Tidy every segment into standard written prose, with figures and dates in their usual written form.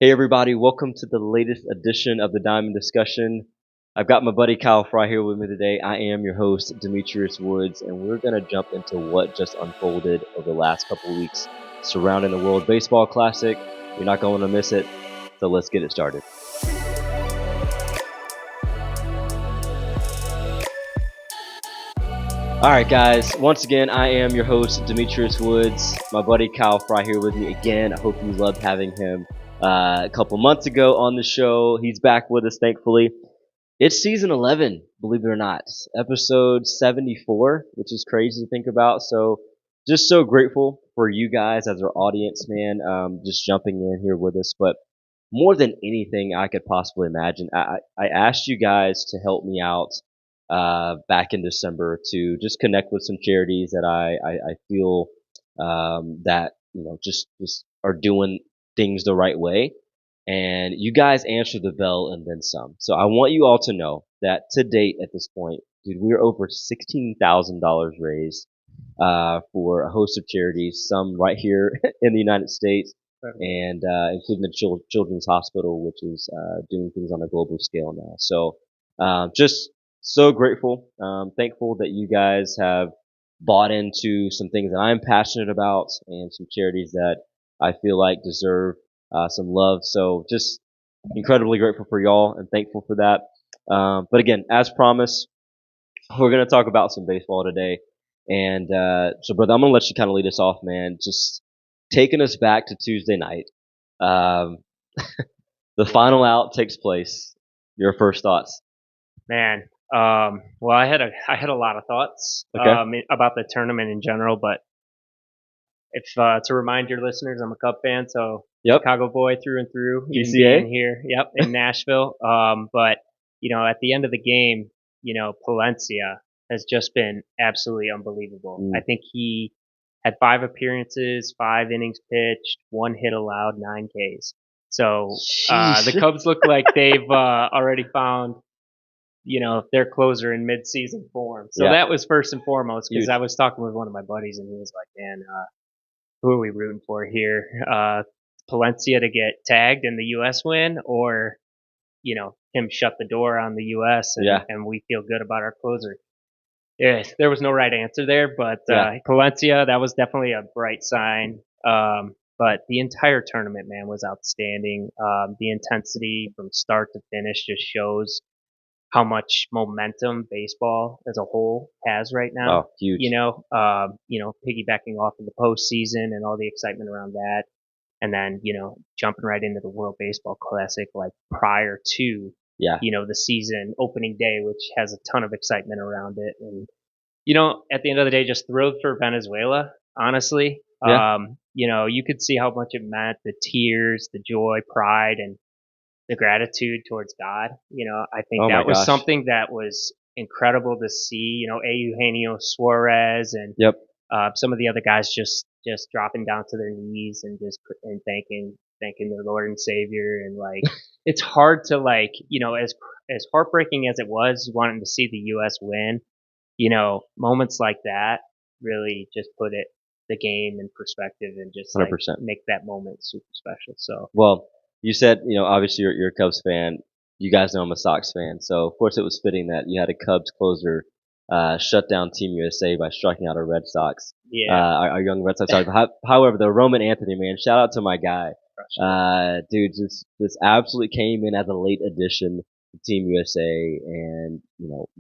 Hey everybody, welcome to the latest edition of the Diamond Discussion. I've got my buddy Kyle Frye here with me today. I am your host, Demetrius Woods, and we're going to jump into what just unfolded over the last couple weeks surrounding the World Baseball Classic. You're not going to miss it, so let's get it started. Alright guys, once again, I am your host, Demetrius Woods. My buddy Kyle Frye here with me again. I hope you loved having him a couple months ago on the show. He's back with us, thankfully. It's season 11, believe it or not. Episode 74, which is crazy to think about. So, just so grateful for you guys as our audience, man, just jumping in here with us. But more than anything I could possibly imagine, I asked you guys to help me out back in December to just connect with some charities that I feel that just are doing things the right way. And you guys answered the bell and then some. So I want you all to know that to date at this point, dude, we're over $16,000 raised for a host of charities, some right here in the United States, and including the Children's Hospital, which is doing things on a global scale now. So just so grateful, thankful that you guys have bought into some things that I'm passionate about and some charities that I feel like deserve some love. So just incredibly grateful for y'all and thankful for that. But again, as promised, we're going to talk about some baseball today. And so, brother, I'm going to let you kind of lead us off, man. Just taking us back to Tuesday night. Um, the final out takes place. Your first thoughts? Man, well, I had a lot of thoughts about the tournament in general, but if to remind your listeners, I'm a Cub fan, so Chicago boy through and through. PCA here, in Nashville. But at the end of the game, Palencia has just been absolutely unbelievable. I think he had 5 appearances, 5 innings pitched, 1 hit allowed, 9 Ks. So the Cubs look like they've already found their closer in mid-season form. So that was first and foremost, because I was talking with one of my buddies and he was like, man, who are we rooting for here? Palencia to get tagged in the U.S. win, or, him shut the door on the U.S. and we feel good about our closer. Yeah, there was no right answer there, but Palencia, that was definitely a bright sign. But the entire tournament, man, was outstanding. The intensity from start to finish just shows how much momentum baseball as a whole has right now. Oh, huge. Piggybacking off of the postseason and all the excitement around that. And then, jumping right into the World Baseball Classic, like prior to, the season opening day, which has a ton of excitement around it. And, at the end of the day, just thrilled for Venezuela, honestly. You could see how much it meant, the tears, the joy, pride, and the gratitude towards God. I think that was something that was incredible to see. Eugenio Suarez and some of the other guys just dropping down to their knees and just thanking their Lord and Savior. And like, it's hard to as heartbreaking as it was wanting to see the U.S. win. Moments like that really just put the game in perspective and just 100%. Make that moment super special. So well. You said, obviously you're a Cubs fan. You guys know I'm a Sox fan. So, of course, it was fitting that you had a Cubs closer shut down Team USA by striking out a Red Sox. Our young Red Sox. However, the Roman Anthony, man, shout out to my guy. Dude, just absolutely came in as a late addition to Team USA and,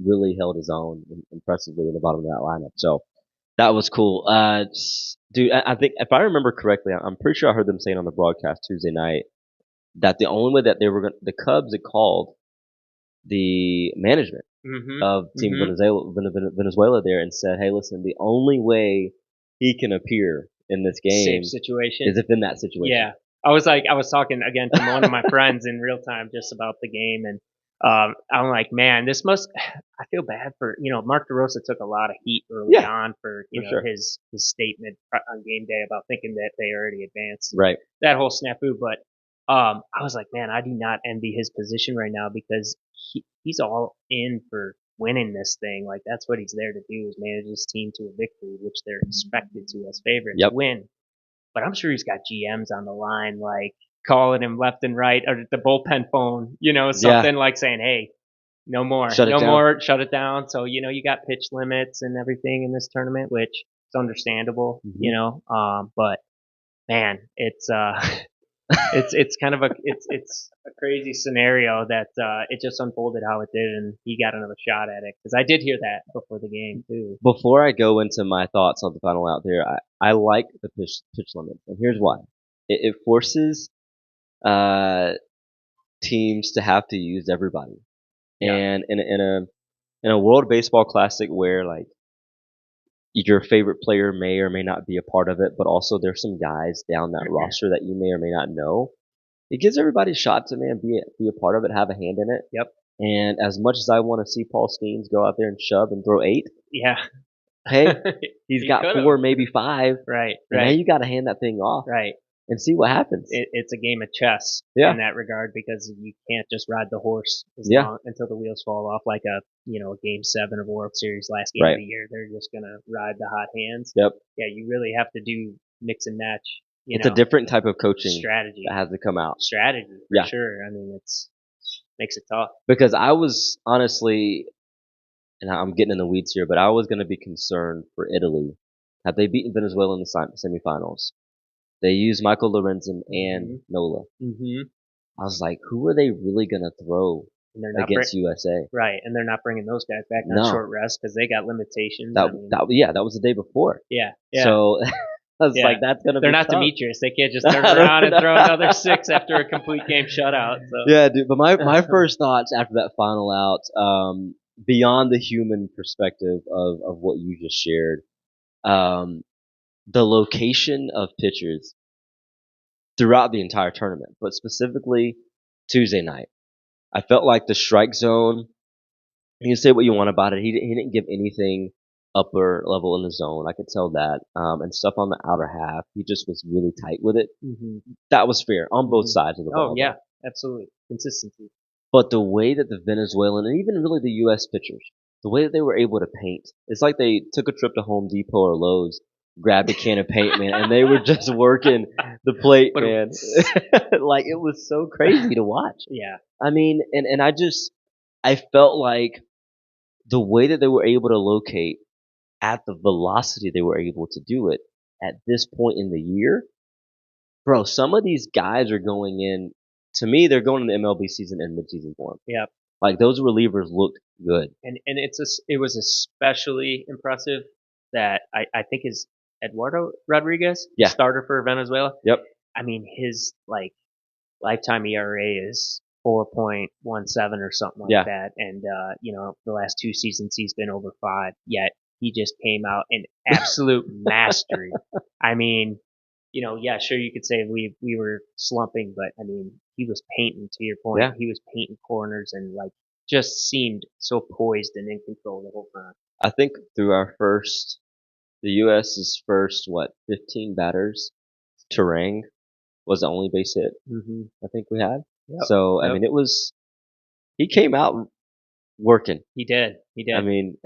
really held his own impressively in the bottom of that lineup. So, that was cool. Dude, I think if I remember correctly, I'm pretty sure I heard them saying on the broadcast Tuesday night that the only way that the Cubs had called the management of Team Venezuela there and said, hey, listen, the only way he can appear in this game situation is if in that situation. Yeah. I was talking again to one of my friends in real time just about the game. And I'm like, man, I feel bad for, Mark DeRosa took a lot of heat early on for, his statement on game day about thinking that they already advanced. Right. That whole snafu. But I was like, man, I do not envy his position right now, because he's all in for winning this thing. Like, that's what he's there to do, is manage his team to a victory, which they're expected to as favorites win. But I'm sure he's got GMs on the line, like, calling him left and right, or the bullpen phone, Yeah. something like saying, "Hey, no more, Shut it no down. more, shut it down." So you got pitch limits and everything in this tournament, which is understandable, but man, it's kind of it's a crazy scenario that it just unfolded how it did, and he got another shot at it because I did hear that before the game too. Before I go into my thoughts on the final out there, I like the pitch limit, and here's why. It forces teams to have to use everybody, Yeah. and in a World Baseball Classic where like your favorite player may or may not be a part of it, but also there's some guys down that roster that you may or may not know. It gives everybody a shot to be a part of it, have a hand in it. Yep. And as much as I want to see Paul Skeens go out there and shove and throw 8, Yeah. hey, he's He got could've. 4, maybe 5. Right. And now Right. you got to hand that thing off Right. and see what happens. It's a game of chess Yeah. in that regard because you can't just ride the horse Yeah. long until the wheels fall off like a game 7 of World Series last game Right. of the year. They're just gonna ride the hot hands. Yep. Yeah, you really have to do mix and match. It's a different type of coaching strategy that has to come out. strategy for Yeah. sure. I mean, it's makes it tough. Because I was honestly, and I'm getting in the weeds here, but I was going to be concerned for Italy. Had they beaten Venezuela in the semifinals, they used Michael Lorenzen and Nola. Mm-hmm. I was like, who are they really going to throw And they're not against USA? right, and they're not bringing those guys back on No. short rest because they got limitations. That was the day before. Yeah. So I was Yeah. like, that's going to be They're not tough. Demetrius. They can't just turn around and throw another 6 after a complete game shutout. So. Yeah, dude. But my first thoughts after that final out, beyond the human perspective of what you just shared, the location of pitchers throughout the entire tournament, but specifically Tuesday night. I felt like the strike zone, you can say what you want about it. He didn't give anything upper level in the zone. I could tell that. And stuff on the outer half, he just was really tight with it. Mm-hmm. That was fair on both sides of the ball. Oh, yeah, absolutely. Consistency. But the way that the Venezuelan and even really the U.S. pitchers, the way that they were able to paint, it's like they took a trip to Home Depot or Lowe's, grabbed a can of paint, man, and they were just working the plate, man. Like, it was so crazy to watch. Yeah. I mean, and I felt like the way that they were able to locate at the velocity they were able to do it at this point in the year, bro, some of these guys are going in, to me, they're going in the MLB season in mid-season form. Yep. Like, those relievers looked good. And it was especially impressive that I think is Eduardo Rodriguez, starter for Venezuela. Yep. I mean, his lifetime ERA is 4.17 or something like that, and the last 2 seasons he's been over 5. Yet he just came out in absolute mastery. I mean, sure, you could say we were slumping, but I mean, he was painting, to your point. Yeah. He was painting corners and just seemed so poised and in control the whole time. I think through the U.S.'s first, 15 batters, Terang was the only base hit I think we had. Yep. So, I mean, he came out working. He did. I mean,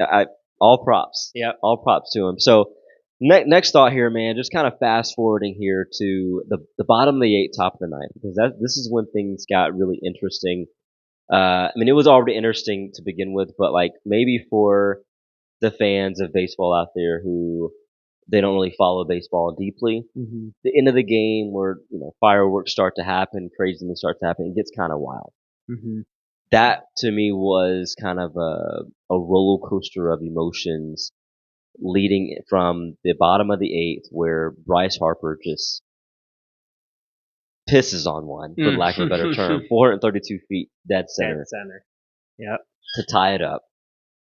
all props. Yeah. All props to him. So, next thought here, man, just kind of fast forwarding here to the bottom of the 8, top of the 9, because this is when things got really interesting. I mean, it was already interesting to begin with, but maybe for the fans of baseball out there who they don't really follow baseball deeply, the end of the game where fireworks start to happen, craziness starts to happen, it gets kind of wild. That to me was kind of a roller coaster of emotions, leading from the bottom of the 8th where Bryce Harper just pisses on one, for lack of a better term, 432 feet, dead center. Dead center. Yep. To tie it up.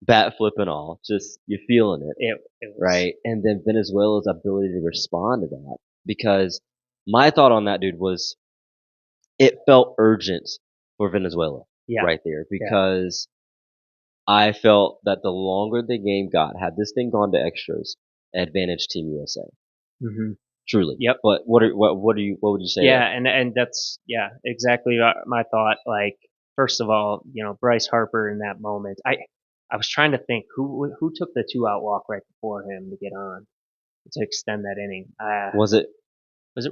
Bat flip and all. Just, you're feeling it. It was. Right? And then Venezuela's ability to respond to that. Because my thought on that, dude, was it felt urgent for Venezuela right there. Because I felt that the longer the game got, had this thing gone to extras, advantage Team USA. Truly. Yep. But what would you say? Yeah, and that's exactly my thought. First of all, Bryce Harper in that moment. I was trying to think who took the 2-out walk right before him to get on to extend that inning. Was it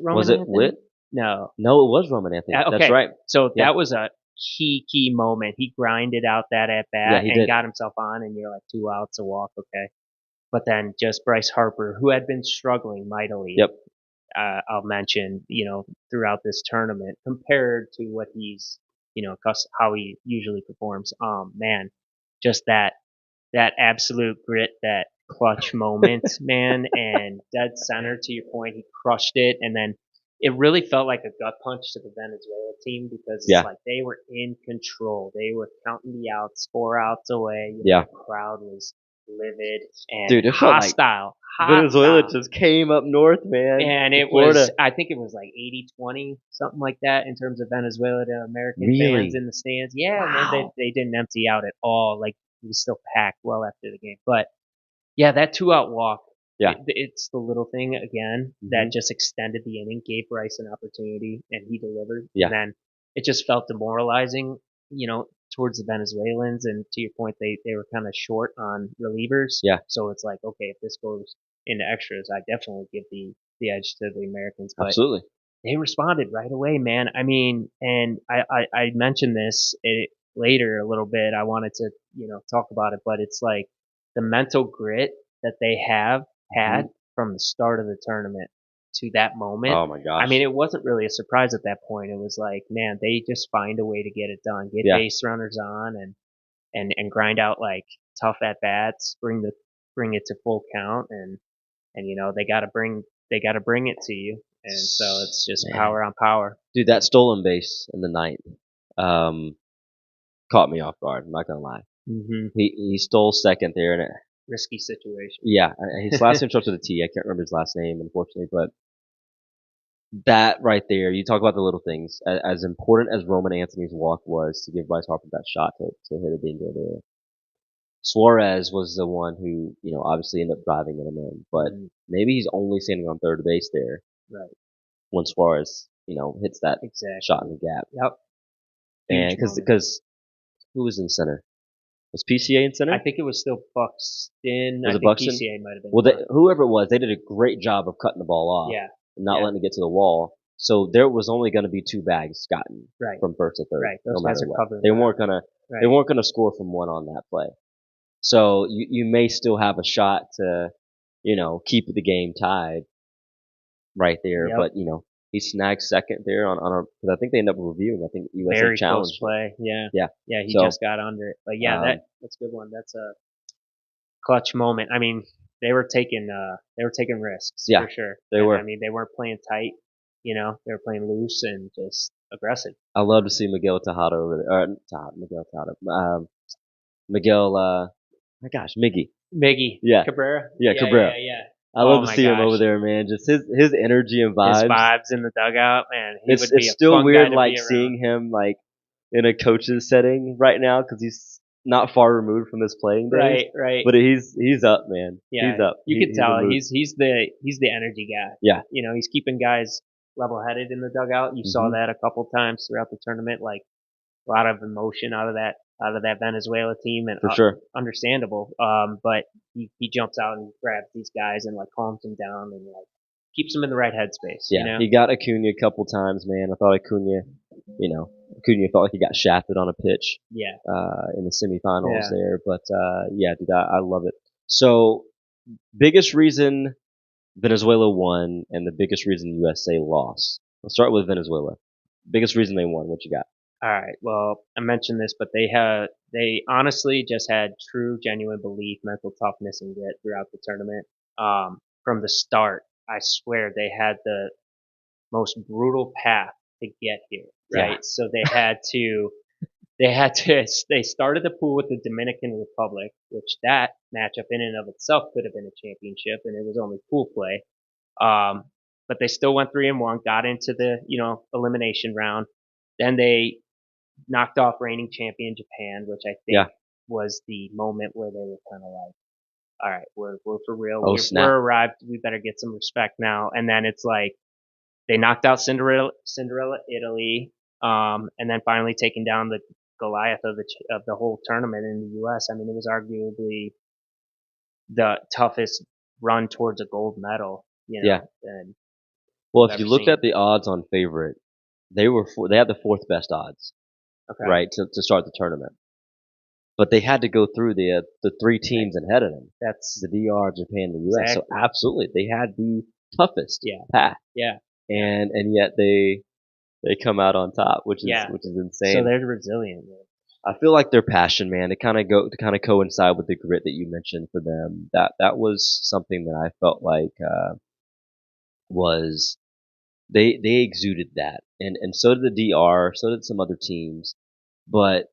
Roman Anthony? Witt? No. No, it was Roman Anthony. That's Okay. right. So Yeah. that was a key moment. He grinded out that at Yeah, bat he and did. got himself on, and you're like 2 outs, a walk, okay. But then just Bryce Harper, who had been struggling mightily, Yep. I'll mention, throughout this tournament compared to what he's, how he usually performs. Man, just that absolute grit, that clutch moment, man, and dead center to your point, he crushed it, and then it really felt like a gut punch to the Venezuela team because it's Yeah. like they were in control. They were counting the outs, 4 outs away. Yeah. The crowd was livid and Dude, it felt like hostile. Venezuela just came up north, man. And To it Florida. was, I think it was like 80-20, something like that, in terms of Venezuela to American Really? fans in the stands. Yeah, man, Wow. they didn't empty out at all. Like, it was still packed well after the game. But yeah, that 2 out walk, Yeah. it's the little thing again that just extended the inning, gave Bryce an opportunity, and he delivered. Yeah. And then it just felt demoralizing, towards the Venezuelans. And to your point, they were kind of short on relievers. Yeah. So it's like, okay, if this goes into extras, I definitely give the edge to the Americans. But Absolutely. they responded right away, man. I mean, and I mentioned this later a little bit. I wanted to, talk about it, but it's like the mental grit that they have had from the start of the tournament to that moment. Oh my gosh. I mean, it wasn't really a surprise at that point. It was like, man, they just find a way to get it done, get base runners on, and grind out like tough at bats, bring it to full count, and they got to bring it to you. And so it's just power on power. Dude, that stolen base in the ninth caught me off guard. I'm not gonna lie. Mm-hmm. He stole second there, and Risky situation. yeah, he slashed himself to the tee. I can't remember his last name, unfortunately, but that right there, you talk about the little things. As important as Roman Anthony's walk was to give Bryce Harper that shot to hit a bingo there, Suarez was the one who, obviously ended up driving him in, but maybe he's only standing on third base there. Right. When Suarez, hits that shot in the gap. Yep. And because who was in center? Was PCA in center? I think it was still Buxton. Was I it think Buxton? PCA might have been. Well, whoever it was, they did a great job of cutting the ball off. Yeah. And not letting it get to the wall. So there was only going to be 2 bags gotten from first to third, right. Those no guys matter are what. covering They that. weren't gonna. Right. They weren't gonna score from one on that play. So you may still have a shot to, keep the game tied right there. Yep. But he snagged second there on because I think they ended up reviewing. I think USA Very challenged. close play. Yeah. Yeah. Yeah. He just got under it. But yeah, that's a good one. That's a clutch moment. I mean, they were taking risks for sure. They were. I mean, they weren't playing tight. They were playing loose and just aggressive. I love to see Miguel Tejada over there. Miguel Tejada. Miguel. My gosh, Miggy. Yeah. Cabrera. Yeah, Cabrera. Yeah. I love to see him over there, man. Just his energy and vibes. His vibes in the dugout, man. It's still weird, like seeing him like in a coach's setting right now because he's not far removed from his playing days. Right. But he's up, man. Yeah, he's up. You can tell he's the energy guy. Yeah. He's keeping guys level-headed in the dugout. You saw that a couple times throughout the tournament, like a lot of emotion out of that Venezuela team, and for sure, understandable. But he jumps out and grabs these guys and like calms them down and like keeps them in the right headspace. Yeah, he got Acuna a couple times, man. I thought Acuna felt like he got shafted on a pitch. Yeah. In the semifinals there, but yeah, dude, I love it. So, biggest reason Venezuela won and the biggest reason USA lost. Let's start with Venezuela. Biggest reason they won. What you got? All right. Well, I mentioned this, but they honestly just had true, genuine belief, mental toughness, and grit throughout the tournament. From the start, I swear they had the most brutal path to get here. Right. Yeah. So they started the pool with the Dominican Republic, which that matchup in and of itself could have been a championship, and it was only pool play. But they still went 3-1, got into the elimination round. Then they knocked off reigning champion Japan, which I think was the moment where they were kind of like, all right, we're for real. We're arrived. We better get some respect now. And then it's like they knocked out Cinderella Italy, and then finally taking down the Goliath of the whole tournament in the U.S. I mean, it was arguably the toughest run towards a gold medal. And Well, I've if you ever looked seen. at the odds on favorite, they had the fourth best odds, Okay. right, to start the tournament. But they had to go through the three teams ahead of them, That's the DR, Japan, and the US. So exactly. absolutely, they had the toughest Yeah. path, Yeah. and yet they come out on top, Yeah. which is So insane. they're resilient. Man. I feel like their passion, man, to kind of coincide with the grit that you mentioned for them. That was something that I felt like was they exuded that, and so did the DR, so did some other teams, but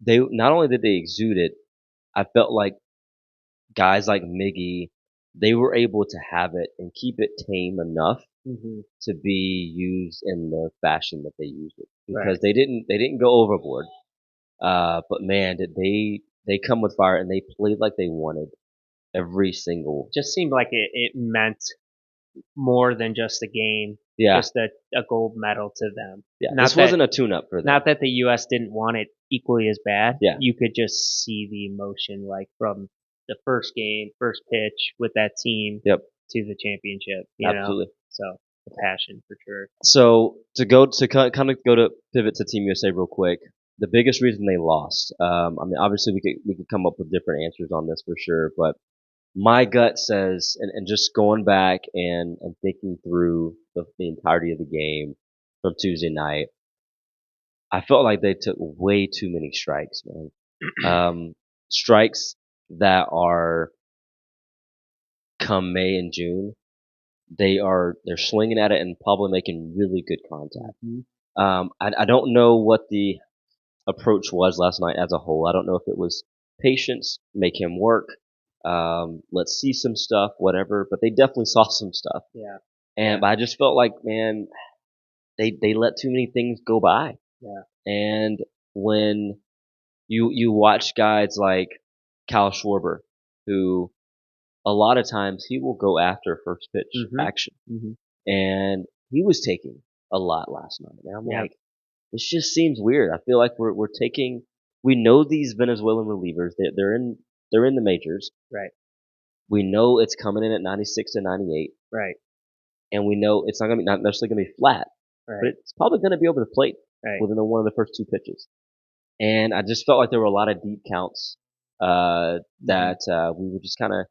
they not only did they exude it, I felt like guys like Miggy, they were able to have it and keep it tame enough Mm-hmm. to be used in the fashion that they used it because Right. they didn't go overboard. But man, did they come with fire and they played like they wanted every single. Just seemed like it meant more than just a game, Yeah, just a gold medal to them. yeah. This Not that wasn't a tune-up for them. not that the U.S. didn't want it equally as bad. Yeah, You could just see the emotion, like from the first game, first pitch with that team yep, to the championship. You know, absolutely. so the passion for sure. So to kind of go to pivot to Team USA real quick, the biggest reason they lost. I mean, obviously we could come up with different answers on this for sure, but my gut says, and just going back and thinking through the entirety of the game from Tuesday night, I felt like they took way too many strikes, man. Strikes that are come May and June, they're swinging at it and probably making really good contact. Mm-hmm. I don't know what the approach was last night as a whole. I don't know if it was patience, make him work, let's see some stuff, whatever. But they definitely saw some stuff, Yeah, and yeah, but I just felt like, man, they let too many things go by. yeah. And when you watch guys like Kyle Schwarber, who a lot of times he will go after first pitch Mm-hmm. action, Mm-hmm. and he was taking a lot last night. And I'm Yeah, like, this just seems weird. I feel like we're taking. We know these Venezuelan relievers. They're in the majors. right, We know it's coming in at 96 to 98, right, and we know it's not necessarily gonna be flat, but right, it's probably gonna be over the plate right. within one of the first two pitches. And I just felt like there were a lot of deep counts Mm-hmm. that we were just kind of,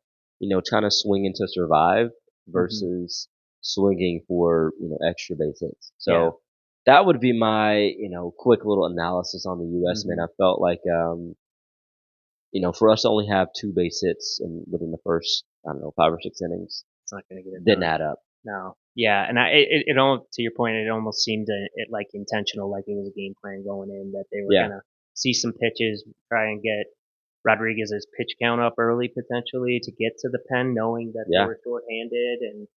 trying to swing into survive Mm-hmm. versus swinging for extra base hits. Yeah. So that would be my quick little analysis on the U.S. Man. Mm-hmm. I felt like for us to only have two base hits within the first, I don't know, 5 or 6 innings It's not gonna get it didn't done. add up. No. Yeah, and it all to your point, it almost seemed like intentional, like it was a game plan going in that they were Yeah, gonna see some pitches, try and get Rodriguez's pitch count up early potentially to get to the pen, knowing that they yeah, were shorthanded, and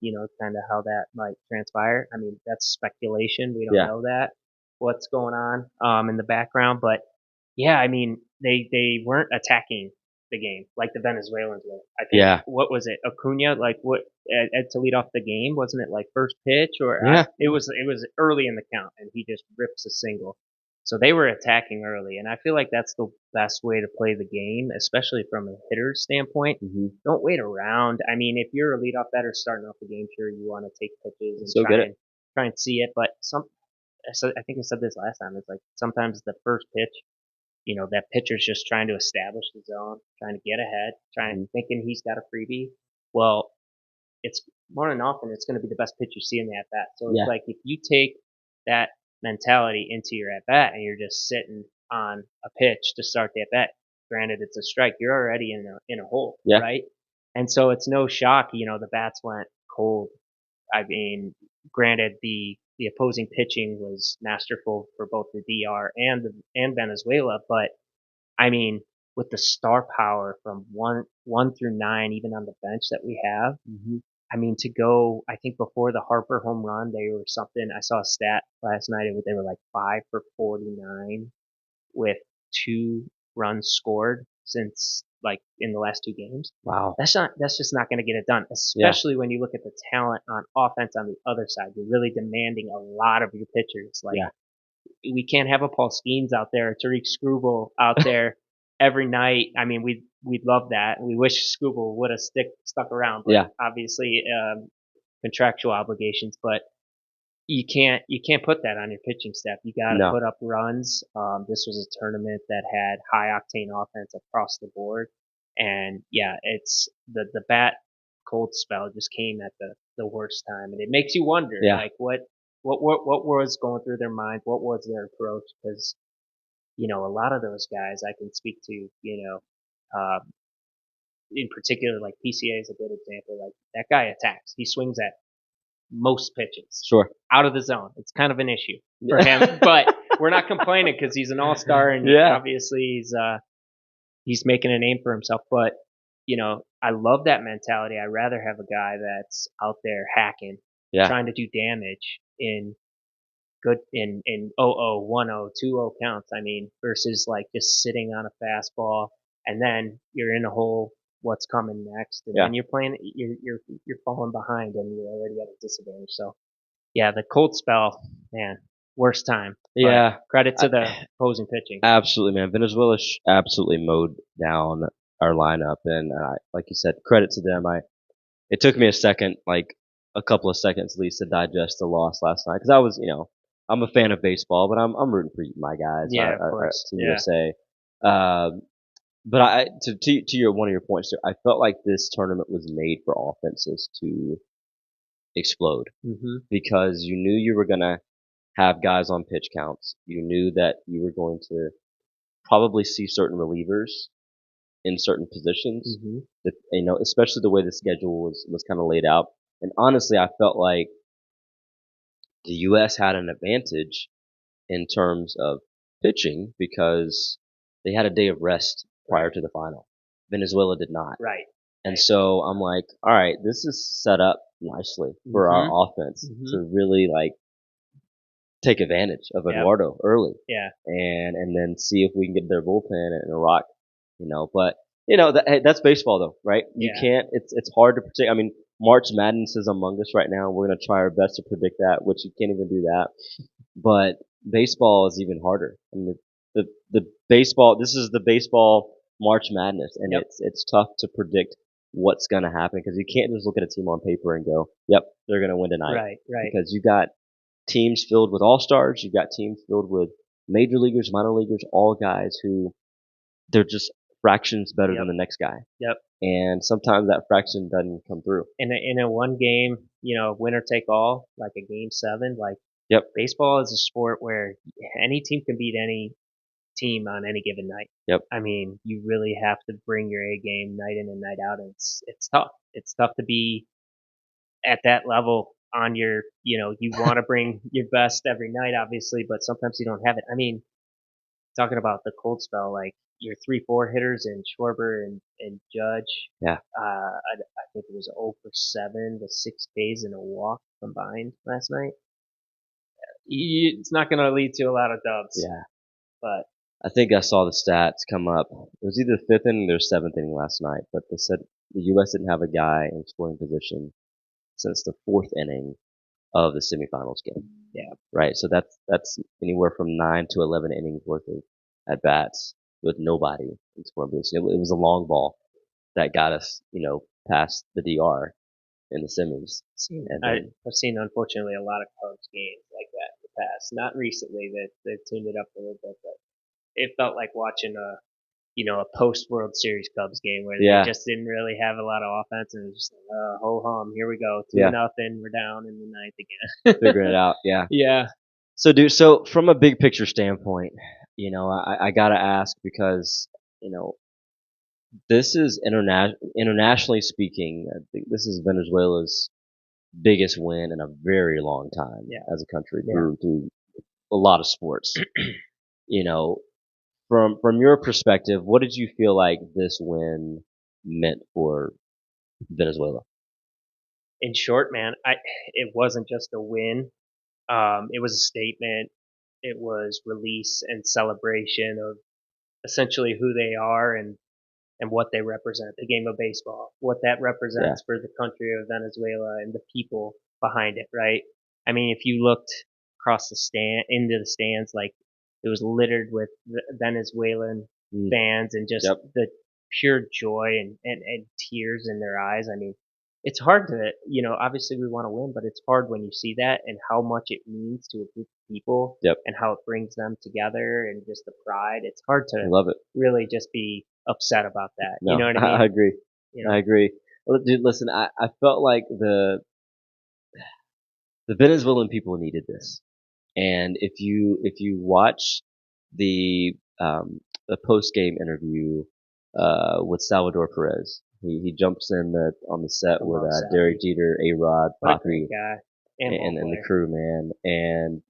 kind of how that might transpire. I mean, that's speculation. We don't yeah, know that what's going on in the background, but yeah, I mean, they weren't attacking the game like the Venezuelans were. I think yeah, what was it, Acuna? Like what to lead off the game? Wasn't it like first pitch or yeah. it was early in the count and he just rips a single. So they were attacking early, and I feel like that's the best way to play the game, especially from a hitter's standpoint. Hmm. Don't wait around. I mean, if you're a leadoff batter starting off the game, sure you want to take pitches and So get it. try and see it, but I think I said this last time. It's like sometimes the first pitch that pitcher's just trying to establish the zone, trying to get ahead, Hmm. thinking he's got a freebie. Well, it's more than often it's going to be the best pitch you see in the at bat. So it's Yeah, like if you take that mentality into your at bat and you're just sitting on a pitch to start the at bat, granted it's a strike, you're already in a hole, yeah, right? And so it's no shock, the bats went cold. I mean, granted the opposing pitching was masterful for both the DR and Venezuela, but I mean, with the star power from one through nine, even on the bench that we have, hmm, I mean, to go, I think before the Harper home run, they were something. I saw a stat last night. They were like 5 for 49 with 2 runs scored since like in the last 2 games. wow, That's just not going to get it done, yeah, especially when you look at the talent on offense on the other side. You're really demanding a lot of your pitchers. Like yeah, we can't have a Paul Skeens out there, a Tariq Skubal out there every night. I mean, we'd love that. We wish Skubal would have stuck around, but yeah. obviously contractual obligations. But you can't put that on your pitching staff. You got to No. put up runs. This was a tournament that had high octane offense across the board, and yeah, it's the bat cold spell just came at the worst time, and it makes you wonder, Yeah. like what was going through their mind, what was their approach, because a lot of those guys I can speak to, in particular, like PCA is a good example. Like that guy attacks, he swings at most pitches Sure. out of the zone. It's kind of an issue for him, but we're not complaining because he's an all-star and obviously he's making a name for himself. But I love that mentality. I'd rather have a guy that's out there hacking, trying to do damage in good in 0-0, 1-0, 2-0 counts. I mean, versus like just sitting on a fastball and then you're in a hole. What's coming next? And then you're playing. You're falling behind and you're already at a disadvantage. So yeah, the cold spell, man, worst time. Yeah. Credit to the opposing pitching. Absolutely, man. Venezuela absolutely mowed down our lineup, and like you said, credit to them. It took me a couple of seconds at least, to digest the loss last night, because I was, I'm a fan of baseball, but I'm rooting for my guys. Yeah, of course. Team USA. But to your one of your points, I felt like this tournament was made for offenses to explode, because you knew you were gonna have guys on pitch counts. You knew that you were going to probably see certain relievers in certain positions. That, especially the way the schedule was kind of laid out. And honestly, I felt like the U.S. had an advantage in terms of pitching because they had a day of rest prior to the final. Venezuela did not. Right. And so I'm like, all right, this is set up nicely for our offense to really take advantage of Eduardo early. Yeah. And then see if we can get their bullpen and rock, but that's baseball though, right? You can't, it's hard to predict. I mean, March Madness is among us right now. We're going to try our best to predict that, which you can't even do that. But baseball is even harder. I mean, the baseball, this is the baseball March Madness, and it's tough to predict what's going to happen, because you can't just look at a team on paper and go, yep, they're going to win tonight. Right. Because you got teams filled with all-stars, you've got teams filled with major leaguers, minor leaguers, all guys who they're just fractions better than the next guy. Yep. And sometimes that fraction doesn't come through. In a one game, winner take all, like a game 7, like baseball is a sport where any team can beat any team on any given night. Yep. I mean, you really have to bring your A game night in and night out. And it's tough. It's tough to be at that level on your, you want to bring your best every night, obviously, but sometimes you don't have it. I mean, talking about the cold spell, like your 3-4 hitters and Schwarber and Judge. Yeah. I think it was 0 for 7 with 6 Ks and a walk combined last night. It's not going to lead to a lot of dubs. Yeah. But I think I saw the stats come up. It was either 5th inning or 7th inning last night, but they said the U.S. didn't have a guy in scoring position since the 4th inning of the semifinals game. Yeah. Right. So that's anywhere from 9 to 11 innings worth of at bats with nobody in scoring position. It was a long ball that got us, past the DR in the semis. I've seen, unfortunately, a lot of Cubs games like that in the past. Not recently, they've tuned it up a little bit, but it felt like watching a post World Series Cubs game where they just didn't really have a lot of offense, and it was just like, ho hum, here we go, 2-0, we're down in the ninth again. Figuring it out, yeah. Yeah. So, dude, from a big picture standpoint, I gotta ask, because, this is internationally speaking, I think this is Venezuela's biggest win in a very long time as a country through a lot of sports. From your perspective, what did you feel like this win meant for Venezuela? In short, man, it wasn't just a win. It was a statement. It was release and celebration of essentially who they are and what they represent, the game of baseball, what that represents for the country of Venezuela and the people behind it, right? I mean, if you looked across into the stands, like it was littered with Venezuelan fans and just the pure joy and tears in their eyes. I mean, it's hard to, obviously we want to win, but it's hard when you see that and how much it means to a group of people Yep. and how it brings them together and just the pride. It's hard I to love it. really just be upset about that. You No, know what I mean? I agree. I agree. Well, dude, listen, I felt like the Venezuelan people needed this. And if you watch the the post game interview with Salvador Perez, he jumps in on the set with Derek Jeter, A Rod, What a Papi, great guy and the crew, man. And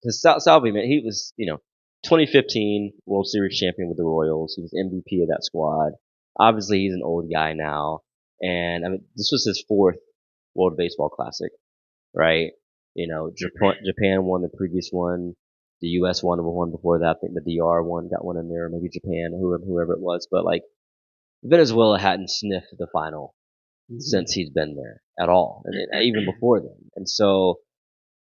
because Salvi, man, he was 2015 World Series champion with the Royals. He was MVP of that squad. Obviously, he's an old guy now, and I mean this was his fourth World Baseball Classic, right? Japan won the previous one. The U.S. won one before that. I think the DR one got one in there, maybe Japan, whoever it was. But like Venezuela hadn't sniffed the final since he's been there at all, and even before then. And so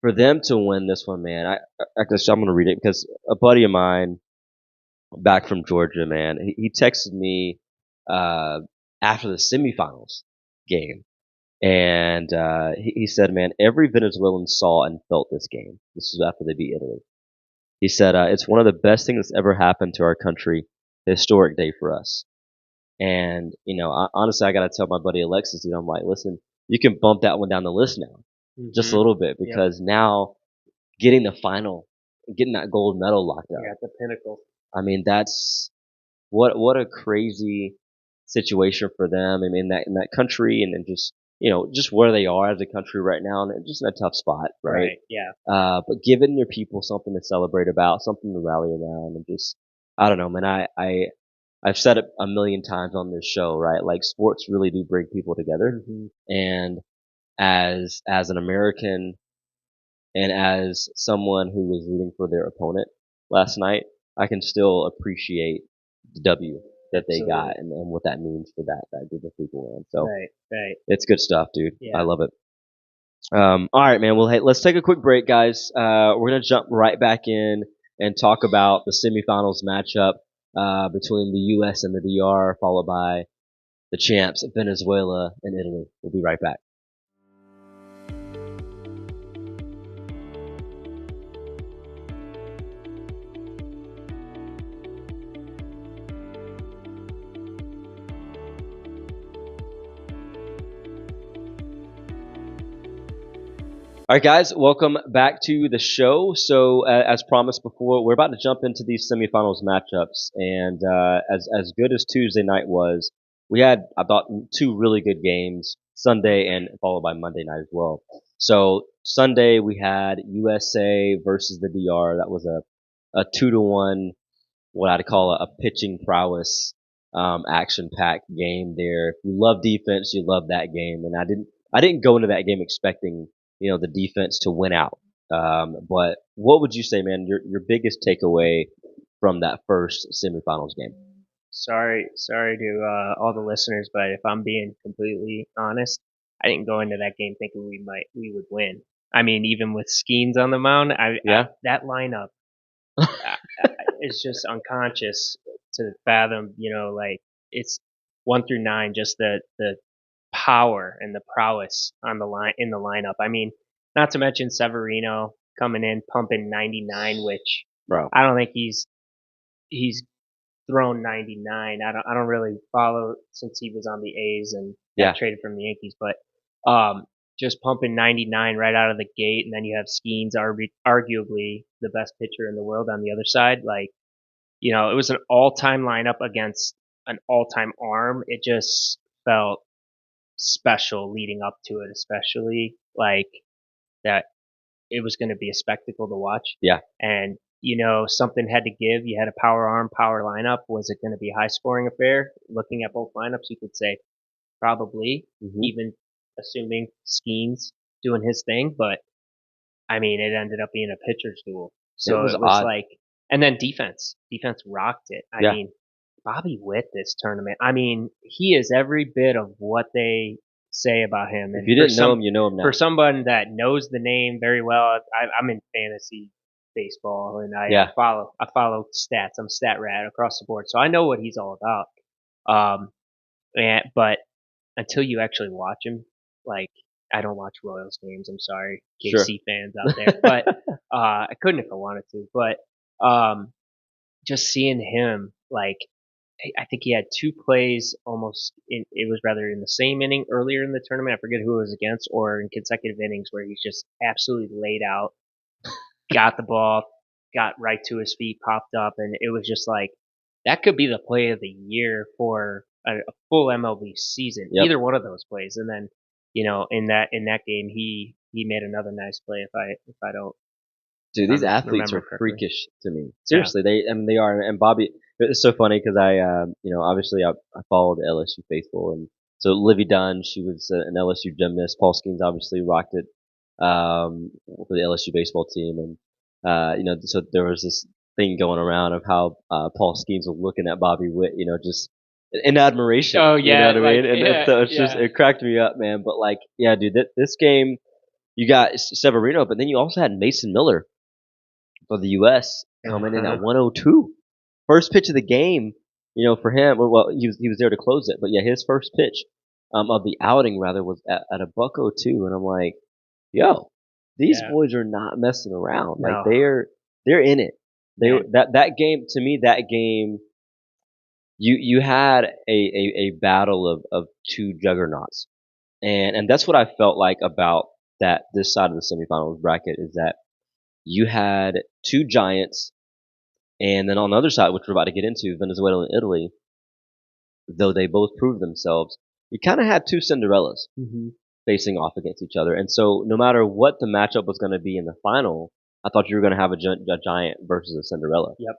for them to win this one, man, I guess I'm gonna read it because a buddy of mine back from Georgia, man, he texted me uh, after the semifinals game. And he said, man, every Venezuelan saw and felt this game. This was after they beat Italy. He said, it's one of the best things that's ever happened to our country. A historic day for us. And, honestly, I got to tell my buddy Alexis, I'm like, listen, you can bump that one down the list now just a little bit because now getting the final, getting that gold medal locked up. Yeah, the pinnacle. I mean, that's what a crazy situation for them. I mean, in that country and just just where they are as a country right now, and just in a tough spot, right? Yeah. But giving your people something to celebrate about, something to rally around, and just I don't know, man. I've said it a million times on this show, right? Like sports really do bring people together, and as an American and as someone who was rooting for their opponent last night, I can still appreciate the W that they got and what that means for that group of people, man. So it's good stuff, dude. Yeah. I love it. All right, man. Well, hey, let's take a quick break, guys. We're gonna jump right back in and talk about the semifinals matchup between the U.S. and the DR, followed by the champs Venezuela and Italy. We'll be right back. All right, guys, welcome back to the show. So, as promised before, we're about to jump into these semifinals matchups, and as good as Tuesday night was, we had I thought two really good games, Sunday and followed by Monday night as well. So Sunday we had USA versus the DR. That was a 2-1, what I'd call a pitching prowess, action-packed game there. If you love defense, you love that game, and I didn't go into that game expecting the defense to win out. But what would you say, man? Your biggest takeaway from that first semifinals game? Sorry to all the listeners, but if I'm being completely honest, I didn't go into that game thinking we would win. I mean, even with Skeens on the mound, that lineup is just unconscious to fathom. Like it's 1 through 9, just the power and the prowess on the line in the lineup. I mean, not to mention Severino coming in pumping 99, which Bro, I don't think he's thrown 99. I don't really follow since he was on the A's and got traded from the Yankees, but just pumping 99 right out of the gate, and then you have Skeens, arguably the best pitcher in the world on the other side. Like, it was an all-time lineup against an all-time arm. It just felt special leading up to it, especially like that it was going to be a spectacle to watch. Yeah. And, something had to give. You had a power arm, power lineup. Was it going to be a high scoring affair? Looking at both lineups, you could say probably, even assuming Skeens doing his thing. But, I mean, it ended up being a pitcher's duel. So it was like, and then defense. Defense rocked it. I mean, Bobby Witt this tournament. I mean, he is every bit of what they say about him. And if you didn't know him, you know him now. For someone that knows the name very well, I'm in fantasy baseball and I follow stats. I'm a stat rat across the board, so I know what he's all about. But until you actually watch him, like I don't watch Royals games. I'm sorry, Sure. KC fans out there, but I couldn't if I wanted to. But just seeing him, like I think he had two plays almost. It was rather in the same inning earlier in the tournament. I forget who it was against, or in consecutive innings where he's just absolutely laid out, got the ball, got right to his feet, popped up, and it was just like that could be the play of the year for a full MLB season. Yep. Either one of those plays, and then in that game he made another nice play. If I don't Dude, these athletes are correctly. freakish to me. Seriously, they are. And Bobby, it's so funny because obviously I followed LSU faithful, and so Livy Dunn, she was an LSU gymnast. Paul Skeens obviously rocked it for the LSU baseball team, and so there was this thing going around of how Paul Skeens was looking at Bobby Witt, just in admiration. Oh You know yeah, what I like mean? And so it's just it cracked me up, man. But like, yeah, dude, this game. You got Severino, but then you also had Mason Miller for the U.S. coming in at 102. First pitch of the game, for him. Well, he was there to close it, but yeah, his first pitch of the outing rather was at a buck 02, and I'm like, yo, these boys are not messing around. Like No. they're in it. Yeah. That game to me, that game, you had a battle of two juggernauts, and that's what I felt like about that this side of the semifinals bracket is that you had two giants, and then on the other side, which we're about to get into, Venezuela and Italy, though they both proved themselves, you kind of had two Cinderellas facing off against each other. And so no matter what the matchup was going to be in the final, I thought you were going to have a giant versus a Cinderella. Yep.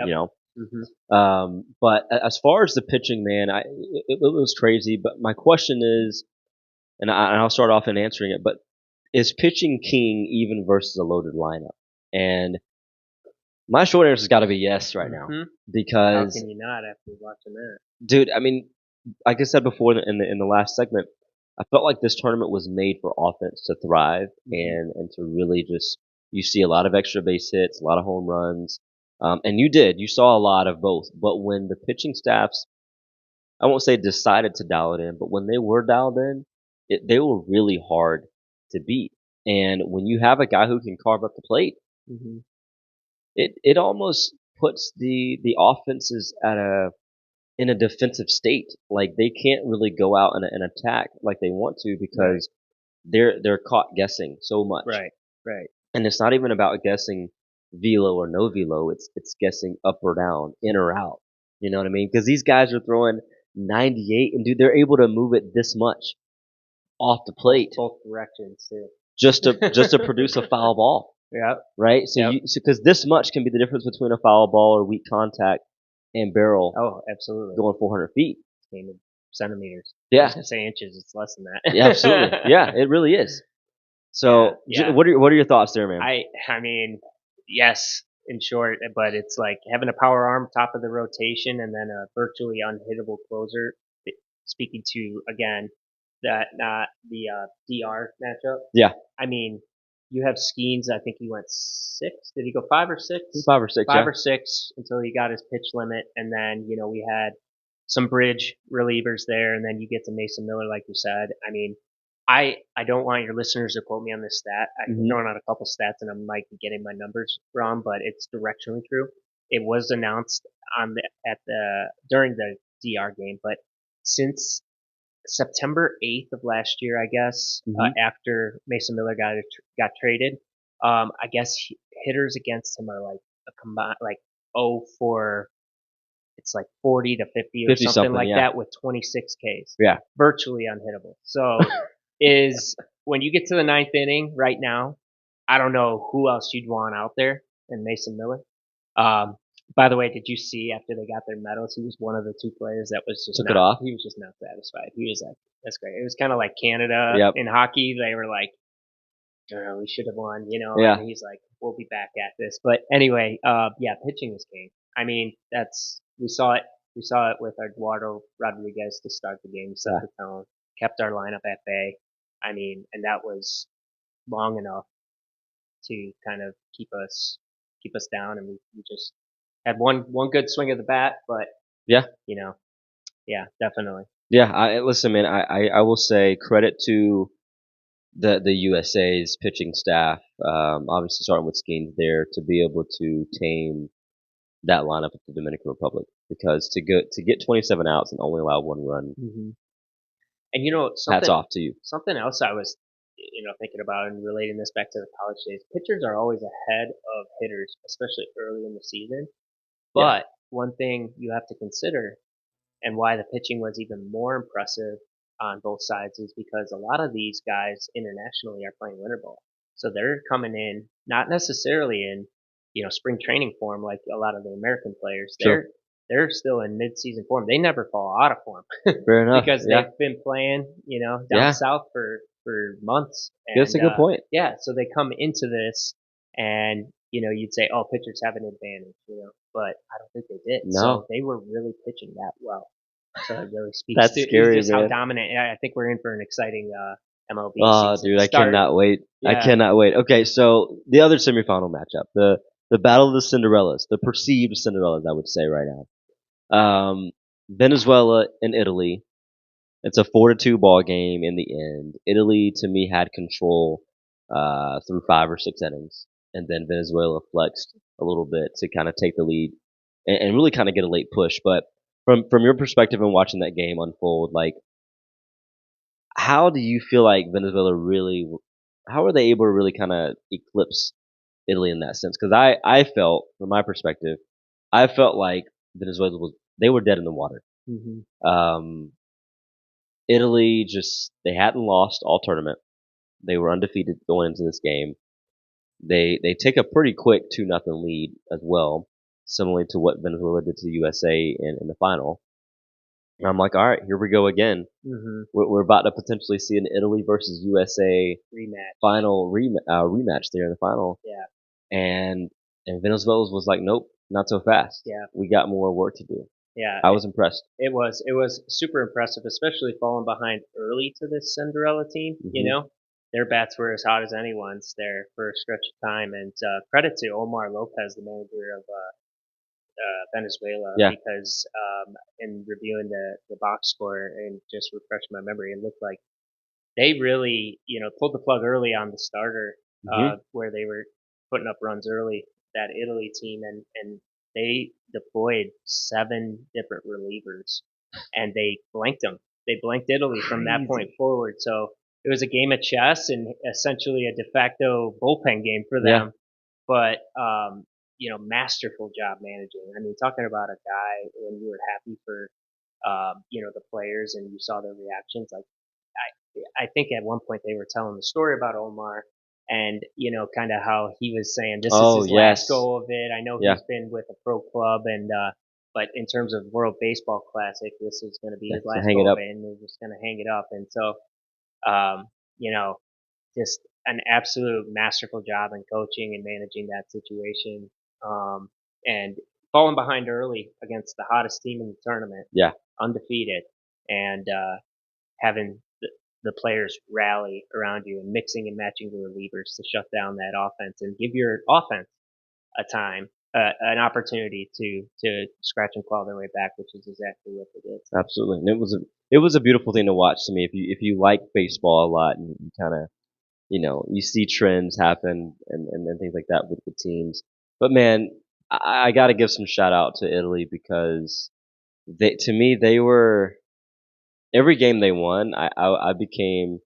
You know? But as far as the pitching, man, it was crazy. But my question is, and I'll start off in answering it, but is pitching king even versus a loaded lineup? And my short answer has got to be yes right now How because, can you not after watching that? dude, I mean, like I said before in the last segment, I felt like this tournament was made for offense to thrive and to really just you see a lot of extra base hits, a lot of home runs, and you saw a lot of both. But when the pitching staffs, I won't say decided to dial it in, but when they were dialed in, they were really hard to beat. And when you have a guy who can carve up the plate, it almost puts the offenses in a defensive state. Like they can't really go out and attack like they want to because they're caught guessing so much. Right. And it's not even about guessing velo or no velo. It's guessing up or down, in or out. You know what I mean? Because these guys are throwing 98, and dude, they're able to move it this much off the plate Both directions too. just to produce a foul ball. Yeah. Right? So because this much can be the difference between a foul ball or weak contact and barrel. Oh, absolutely. Going 400 feet. In centimeters. Yeah. I was gonna say inches. It's less than that. Yeah, absolutely. Yeah, it really is. So, what are your thoughts there, man? I mean, yes, in short, but it's like having a power arm top of the rotation and then a virtually unhittable closer. Speaking to again that not the DR matchup. Yeah. I mean, you have Skeens. I think he went 6. Did he go 5 or 6? 5 or 6. 5 or 6 until he got his pitch limit, and then we had some bridge relievers there, and then you get to Mason Miller, like you said. I mean, I don't want your listeners to quote me on this stat. I've thrown out a couple stats, and I might be getting my numbers wrong, but it's directionally true. It was announced during the DR game, but since September 8th of last year, I guess, after Mason Miller got traded, I guess hitters against him are like a combined like 0 for it's like 40 to 50 or something like that with 26 Ks. Yeah. Virtually unhittable. So when you get to the 9th inning right now, I don't know who else you'd want out there than Mason Miller. By the way, did you see after they got their medals, he was one of the 2 players that was just took it off. He was just not satisfied. He was like, "That's great." It was kind of like Canada in hockey. They were like, "We should have won," Yeah. And he's like, "We'll be back at this." But anyway, pitching is king. I mean, we saw it. We saw it with Eduardo Rodriguez to start the game, set the tone, kept our lineup at bay. I mean, and that was long enough to kind of keep us down, and we just had one good swing of the bat, but yeah, definitely. Yeah, listen, man. I will say credit to the USA's pitching staff. Obviously, starting with Skeens there to be able to tame that lineup at the Dominican Republic because to get 27 outs and only allow one run. Mm-hmm. And you know Hats something off to you. something else I was thinking about and relating this back to the college days. Pitchers are always ahead of hitters, especially early in the season. Yeah, But one thing you have to consider and why the pitching was even more impressive on both sides is because a lot of these guys internationally are playing winter ball. So they're coming in not necessarily in, spring training form like a lot of the American players. sure. They're still in mid-season form. They never fall out of form Fair enough. because Yeah, they've been playing, down yeah. south for months. That's And a good point. yeah, so they come into this and you'd say, oh, pitchers have an advantage, but I don't think they did. No, So they were really pitching that well. So it really speaks that's to scary, just how man. dominant. I think we're in for an exciting MLB Oh, season dude, I start. cannot wait. I Yeah. cannot wait. Okay, so the other semifinal matchup, the battle of the Cinderellas, the perceived Cinderellas, I would say right now. Venezuela and Italy. It's a 4-2 ball game in the end. Italy, to me, had control through 5 or 6 innings, and then Venezuela flexed a little bit to kind of take the lead and really kind of get a late push. But from your perspective and watching that game unfold, like how do you feel like Venezuela really? How are they able to really kind of eclipse Italy in that sense? Because I felt, from my perspective, I felt like Venezuela was they were dead in the water. Hmm. Um, Italy just they hadn't lost all tournament. They were undefeated going into this game. They take a pretty quick 2-0 lead as well, similarly to what Venezuela did to the USA in the final. And I'm like, all right, here we go again. Hmm. We're about to potentially see an Italy versus USA Rematch. final rematch there in the final, Yeah. and Venezuela was like, nope, not so fast. Yeah. We got more work to do. Yeah. I was impressed. It was super impressive, especially falling behind early to this Cinderella team. Hmm. Their bats were as hot as anyone's there for a stretch of time. And credit to Omar Lopez, the manager of Venezuela, Yeah, because in reviewing the box score and just refreshing my memory, it looked like they really, pulled the plug early on the starter, hmm, where they were putting up runs early, that Italy team, and they deployed 7 different relievers, and they blanked them. They blanked Italy from that point crazy. forward. So it was a game of chess and essentially a de facto bullpen game for Yeah, them. But masterful job managing. I mean, talking about a guy when you were happy for the players and you saw their reactions. Like I think at one point they were telling the story about Omar and kind of how he was saying this is oh his last yes, go of it. I know yeah, he's been with a pro club and but in terms of World Baseball Classic, this is going to be yeah. his So last hang it go of up. it, and they're just going to hang it up. And so, um, you know, just an absolute masterful job in coaching and managing that situation. And falling behind early against the hottest team in the tournament, Yeah, undefeated, and having the players rally around you and mixing and matching the relievers to shut down that offense and give your offense a time, an opportunity to scratch and claw their way back, which is exactly what they did. absolutely. And it was a beautiful thing to watch to me. If you like baseball a lot and you kind of you see trends happen and things like that with the teams. But man, I got to give some shout out to Italy because they to me they were every game they won. I became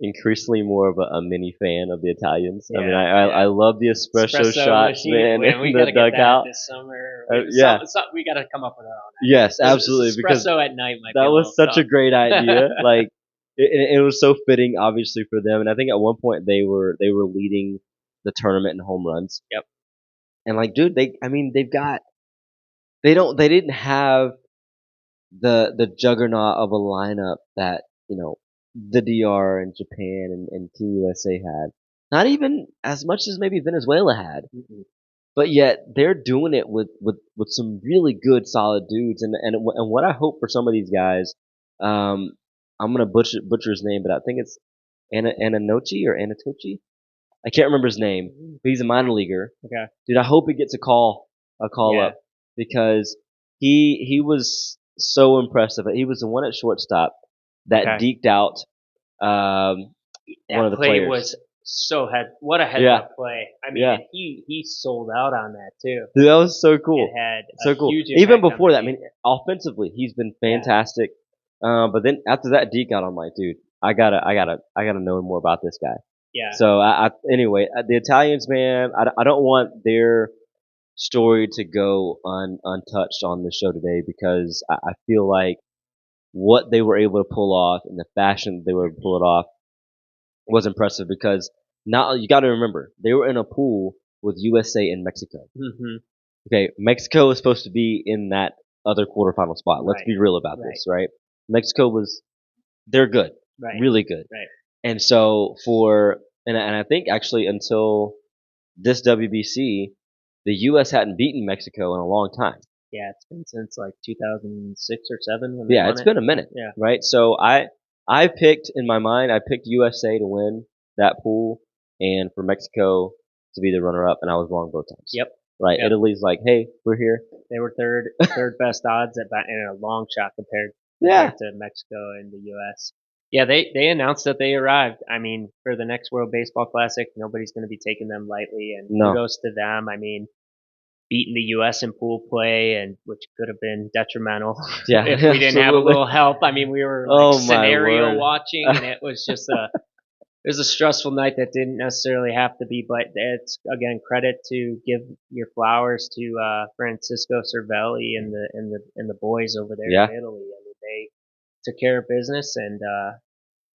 increasingly more of a mini fan of the Italians. I mean, Yeah, yeah. I love the espresso Espresso shots, machine. man, Man, we in got the to get that dugout. this summer. Yeah, We got to come up with our own yes, ideas. absolutely, because Espresso at night might be that a was little such a tough. great idea. Like it was so fitting, obviously, for them. And I think at one point they were leading the tournament in home runs. Yep. And like, dude, I mean, they didn't have the juggernaut of a lineup that the DR and Japan and Team USA had. Not even as much as maybe Venezuela had, Mm-mm. but yet they're doing it with some really good, solid dudes. And what I hope for some of these guys, um, I'm gonna butcher his name, but I think it's Ananochi or Anatochi. I can't remember his name, Mm-hmm. but he's a minor leaguer. Okay. Dude, I hope he gets a call Yeah. up because he was so impressive. He was the one at shortstop that deked out one of the play players. Was what a heads up play. I mean, he sold out on that too. Dude, that was so cool. It had so cool. Huge even before that, I mean, offensively, he's been fantastic. But then after that deke out, I'm like, dude, I gotta know more about this guy. Yeah. So anyway, the Italians, man, I don't want their story to go untouched on the show today, because I feel like what they were able to pull off and the fashion they were able to pull it off was impressive, because now you got to remember they were in a pool with USA and Mexico. Mm-hmm. Okay, Mexico was supposed to be in that other quarterfinal spot. Let's be real about this, right? Mexico they're good, really good. Right. And so and I think actually until this WBC, the U.S. hadn't beaten Mexico in a long time. Yeah, it's been since like 2006 or 7. It's been a minute. Yeah. Right. So I picked in my mind, I picked USA to win that pool and for Mexico to be the runner-up, and I was wrong both times. Yep. Right. Yep. Italy's like, hey, we're here. They were third best odds in a long shot compared to Mexico and the U.S. Yeah, they announced that they arrived. I mean, for the next World Baseball Classic, nobody's going to be taking them lightly, and kudos to them. I mean, beating the U.S. in pool play, and which could have been detrimental if we didn't have a little help. I mean, we were scenario watching, and it was just it was a stressful night that didn't necessarily have to be. But it's again credit to give your flowers to Francisco Cervelli and the boys over there in Italy. I mean, they took care of business and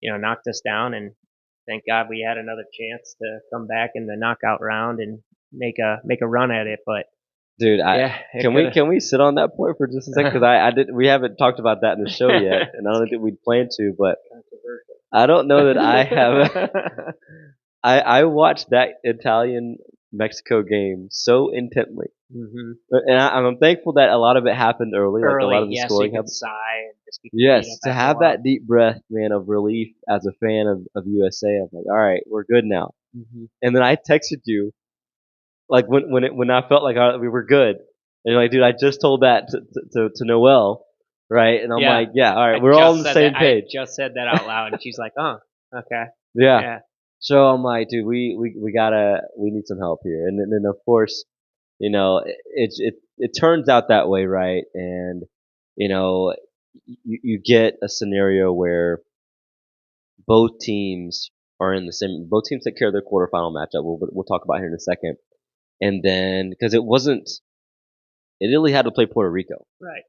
knocked us down, and thank God we had another chance to come back in the knockout round and make a run at it. But dude, can we sit on that point for just a second? Because we haven't talked about that in the show yet, and I don't think we'd planned to. But I don't know that I have. I watched that Italian Mexico game so intently, and I'm thankful that a lot of it happened early. Like a lot of the scoring happened. To have that deep breath, man, of relief as a fan of USA. I'm like, all right, we're good now. And then I texted you, like when I felt like we were good, and you're like, dude, I just told that to Noelle, right? And I'm like, yeah, all right, we're all on the same page. I just said that out loud, and she's like, oh, okay, yeah. So I'm like, dude, we need some help here, and then of course, it turns out that way, right? And you get a scenario where both teams are in the same. Both teams take care of their quarterfinal matchup. We'll talk about here in a second. And then, because Italy had to play Puerto Rico. Right.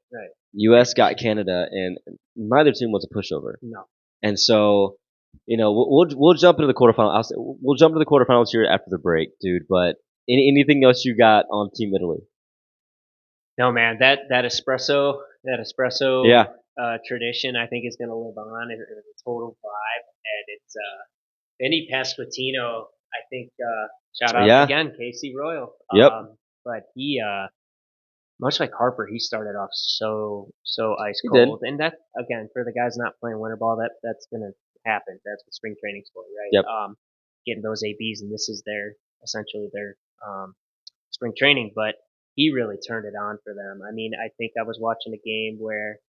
U.S. got Canada, and neither team was a pushover. No. And so, we'll jump into the quarterfinals. We'll jump into the quarterfinals here after the break, dude. But anything else you got on Team Italy? No, man. That espresso tradition, I think, is going to live on. It's a total vibe, and it's Vinny Pasquantino. I think shout out again, Casey Royal. Yep. But he, much like Harper, he started off so ice cold, and that again for the guys not playing winter ball, that's going to happen. That's what spring training's for, right? Yep. Getting those ABs, and this is essentially their spring training. But he really turned it on for them. I mean, I think I was watching a game where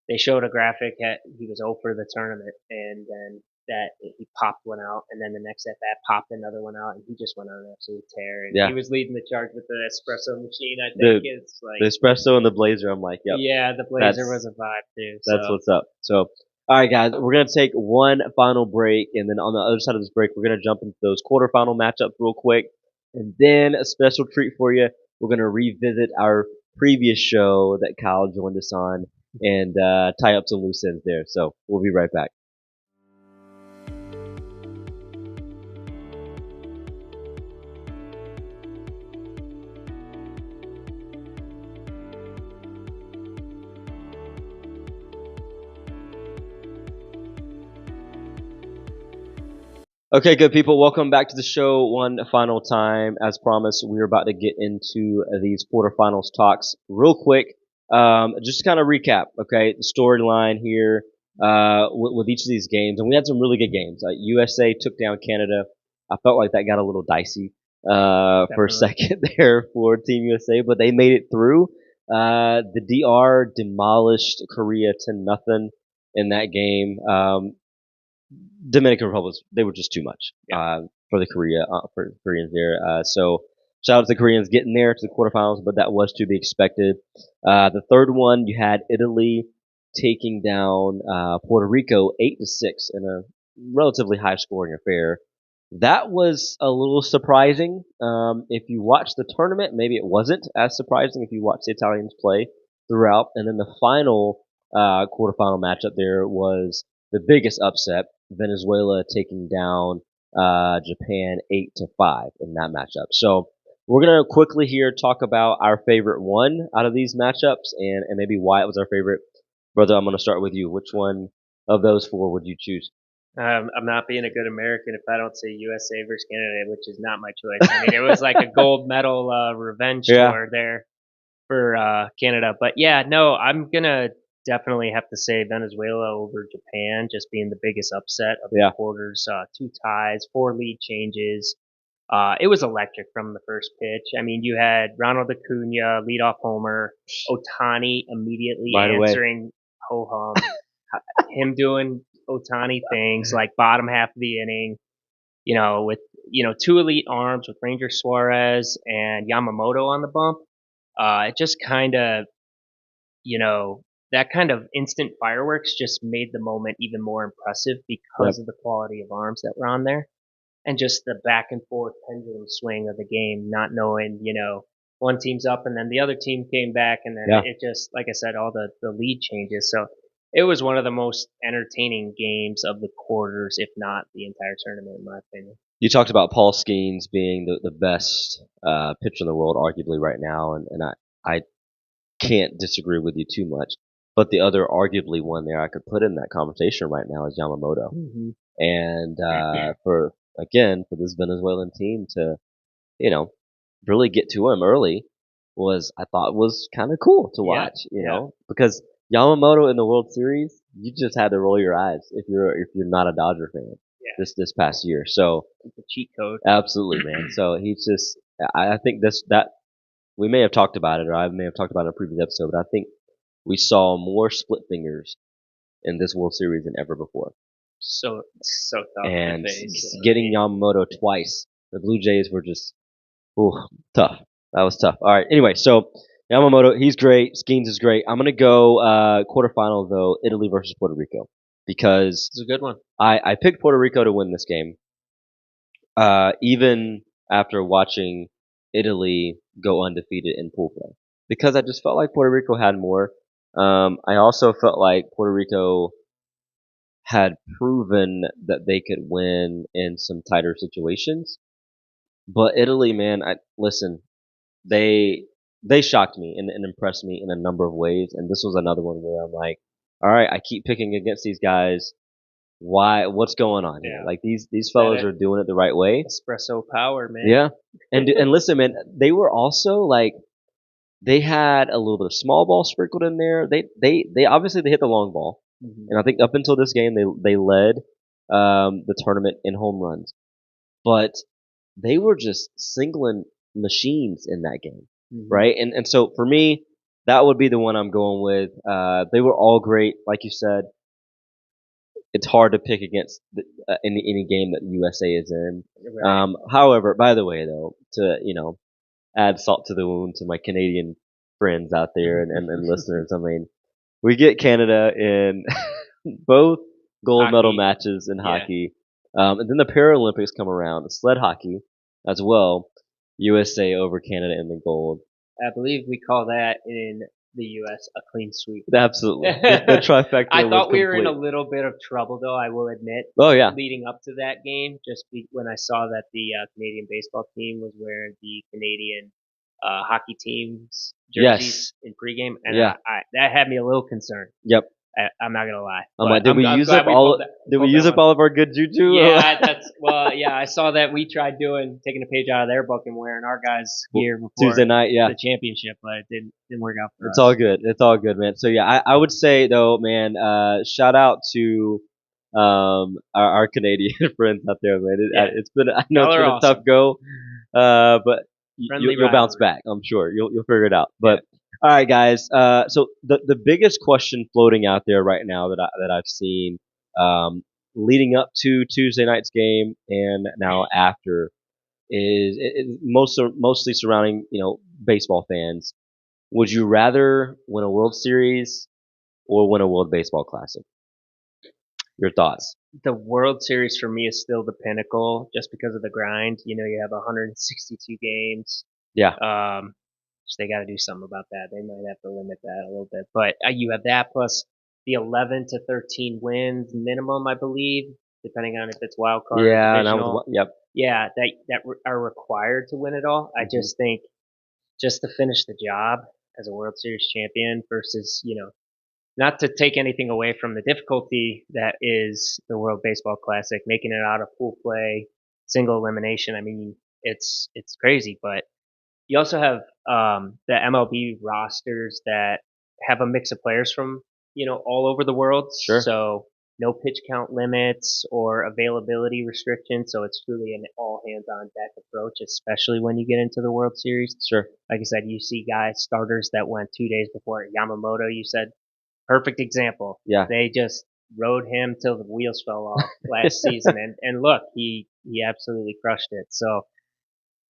they showed a graphic. He was 0 for the tournament, and then that he popped one out, and then the next at bat popped another one out, and he just went on an absolute tear. And he was leading the charge with the espresso machine. I think it's like the espresso and the blazer. I'm like, yep. Yeah, the blazer was a vibe too. That's what's up. So, all right, guys, we're gonna take one final break, and then on the other side of this break, we're gonna jump into those quarterfinal matchups real quick, and then a special treat for you. We're gonna revisit our previous show that Kyle joined us on and tie up some loose ends there. So we'll be right back. Okay, good people. Welcome back to the show one final time. As promised, we're about to get into these quarterfinals talks real quick. Just to kind of recap, okay, the storyline here with each of these games. And we had some really good games. USA took down Canada. I felt like that got a little dicey for a second there for Team USA, but they made it through. The DR demolished Korea 10-0 in that game. Dominican Republic, they were just too much for the Koreans there. So shout out to the Koreans getting there to the quarterfinals, but that was to be expected. The third one, you had Italy taking down Puerto Rico 8-6 in a relatively high scoring affair. That was a little surprising. If you watched the tournament, maybe it wasn't as surprising if you watched the Italians play throughout. And then the final quarterfinal matchup there was the biggest upset. Venezuela taking down Japan 8-5 in that matchup. So we're gonna quickly here talk about our favorite one out of these matchups and maybe why it was our favorite. Brother, I'm gonna start with you. Which one of those four would you choose? I'm not being a good American if I don't say USA versus Canada, which is not my choice. I mean, it was like a gold medal revenge tour there for Canada. But yeah, no, I'm gonna definitely have to say Venezuela over Japan, just being the biggest upset of the quarters. 2 ties, 4 lead changes. It was electric from the first pitch. I mean, you had Ronald Acuna leadoff homer, Otani immediately answering ho hum, him doing Otani things like bottom half of the inning. With 2 elite arms with Ranger Suarez and Yamamoto on the bump. It just kind of, that kind of instant fireworks just made the moment even more impressive because of the quality of arms that were on there and just the back and forth pendulum swing of the game, not knowing, one team's up and then the other team came back and then it just, like I said, all the lead changes. So it was one of the most entertaining games of the quarters, if not the entire tournament, in my opinion. You talked about Paul Skeens being the best pitcher in the world, arguably right now, and I can't disagree with you too much. But the other arguably one there I could put in that conversation right now is Yamamoto. Mm-hmm. And for this Venezuelan team to, really get to him early I thought was kind of cool to watch, you know, because Yamamoto in the World Series, you just had to roll your eyes if you're not a Dodger fan this past year. So it's a cheat code. Absolutely, man. So he's just I think that we may have talked about it, or I may have talked about it in a previous episode, but I think we saw more split fingers in this World Series than ever before. So tough. And getting Yamamoto twice, the Blue Jays were just tough. That was tough. All right. Anyway, so Yamamoto, he's great. Skeens is great. I'm gonna go quarterfinal though, Italy versus Puerto Rico, because it's a good one. I picked Puerto Rico to win this game, even after watching Italy go undefeated in pool play, because I just felt like Puerto Rico had more. I also felt like Puerto Rico had proven that they could win in some tighter situations. But Italy, man, they shocked me and impressed me in a number of ways, and this was another one where I'm like, all right, I keep picking against these guys. Why? What's going on here? Like these fellows are doing it the right way. Espresso power, man. Yeah, and listen, man, they were also like they had a little bit of small ball sprinkled in there. They obviously they hit the long ball, and I think up until this game they led the tournament in home runs, but they were just singling machines in that game, right? And so for me, that would be the one I'm going with. They were all great, like you said. It's hard to pick against any game that USA is in. Right. However, by the way, though, to add salt to the wound to my Canadian friends out there and listeners, I mean, we get Canada in both gold medal matches in hockey. And then the Paralympics come around, sled hockey as well. USA over Canada in the gold. I believe we call that in the U.S. a clean sweep. Absolutely. The trifecta I thought we were complete. in a little bit of trouble, though, I will admit. Oh, yeah. Leading up to that game, when I saw that the Canadian baseball team was wearing the Canadian hockey team's jerseys in pregame, and that had me a little concerned. Yep. I'm not gonna lie. Did we use up all of our good juju? Yeah, I saw that we tried taking a page out of their book and wearing our guys' gear before Tuesday night, the championship, but it didn't work out for us. It's all good. It's all good, man. So yeah, I would say though, man, shout out to our Canadian friends out there, man. It's been I know it's been a tough go, but you'll bounce back. I'm sure you'll figure it out. But All right, guys. So the biggest question floating out there right now that I've seen, um, leading up to Tuesday night's game and now after is mostly surrounding baseball fans. Would you rather win a World Series or win a World Baseball Classic? Your thoughts? The World Series for me is still the pinnacle just because of the grind. You have 162 games. Yeah. So they got to do something about that. They might have to limit that a little bit. But you have that plus the 11 to 13 wins minimum, I believe, depending on if it's wild card or Yeah, divisional. yep. Yeah, that are required to win it all. I just think just to finish the job as a World Series champion versus, not to take anything away from the difficulty that is the World Baseball Classic, making it out of pool play, single elimination. I mean, it's crazy, but you also have the MLB rosters that have a mix of players from all over the world. Sure. So no pitch count limits or availability restrictions. So it's truly an all hands on deck approach, especially when you get into the World Series. Sure. Like I said, you see guys starters that went 2 days before Yamamoto. You said perfect example. Yeah. They just rode him till the wheels fell off last season, and look, he absolutely crushed it. So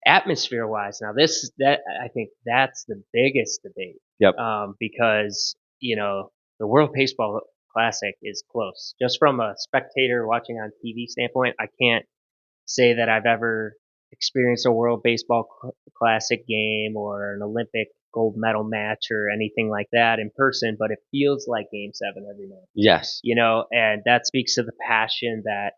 atmosphere wise, now that I think that's the biggest debate. Yep. Because the World Baseball Classic is close. Just from a spectator watching on TV standpoint, I can't say that I've ever experienced a World Baseball Classic game or an Olympic gold medal match or anything like that in person, but it feels like Game 7 every night. Yes. And that speaks to the passion that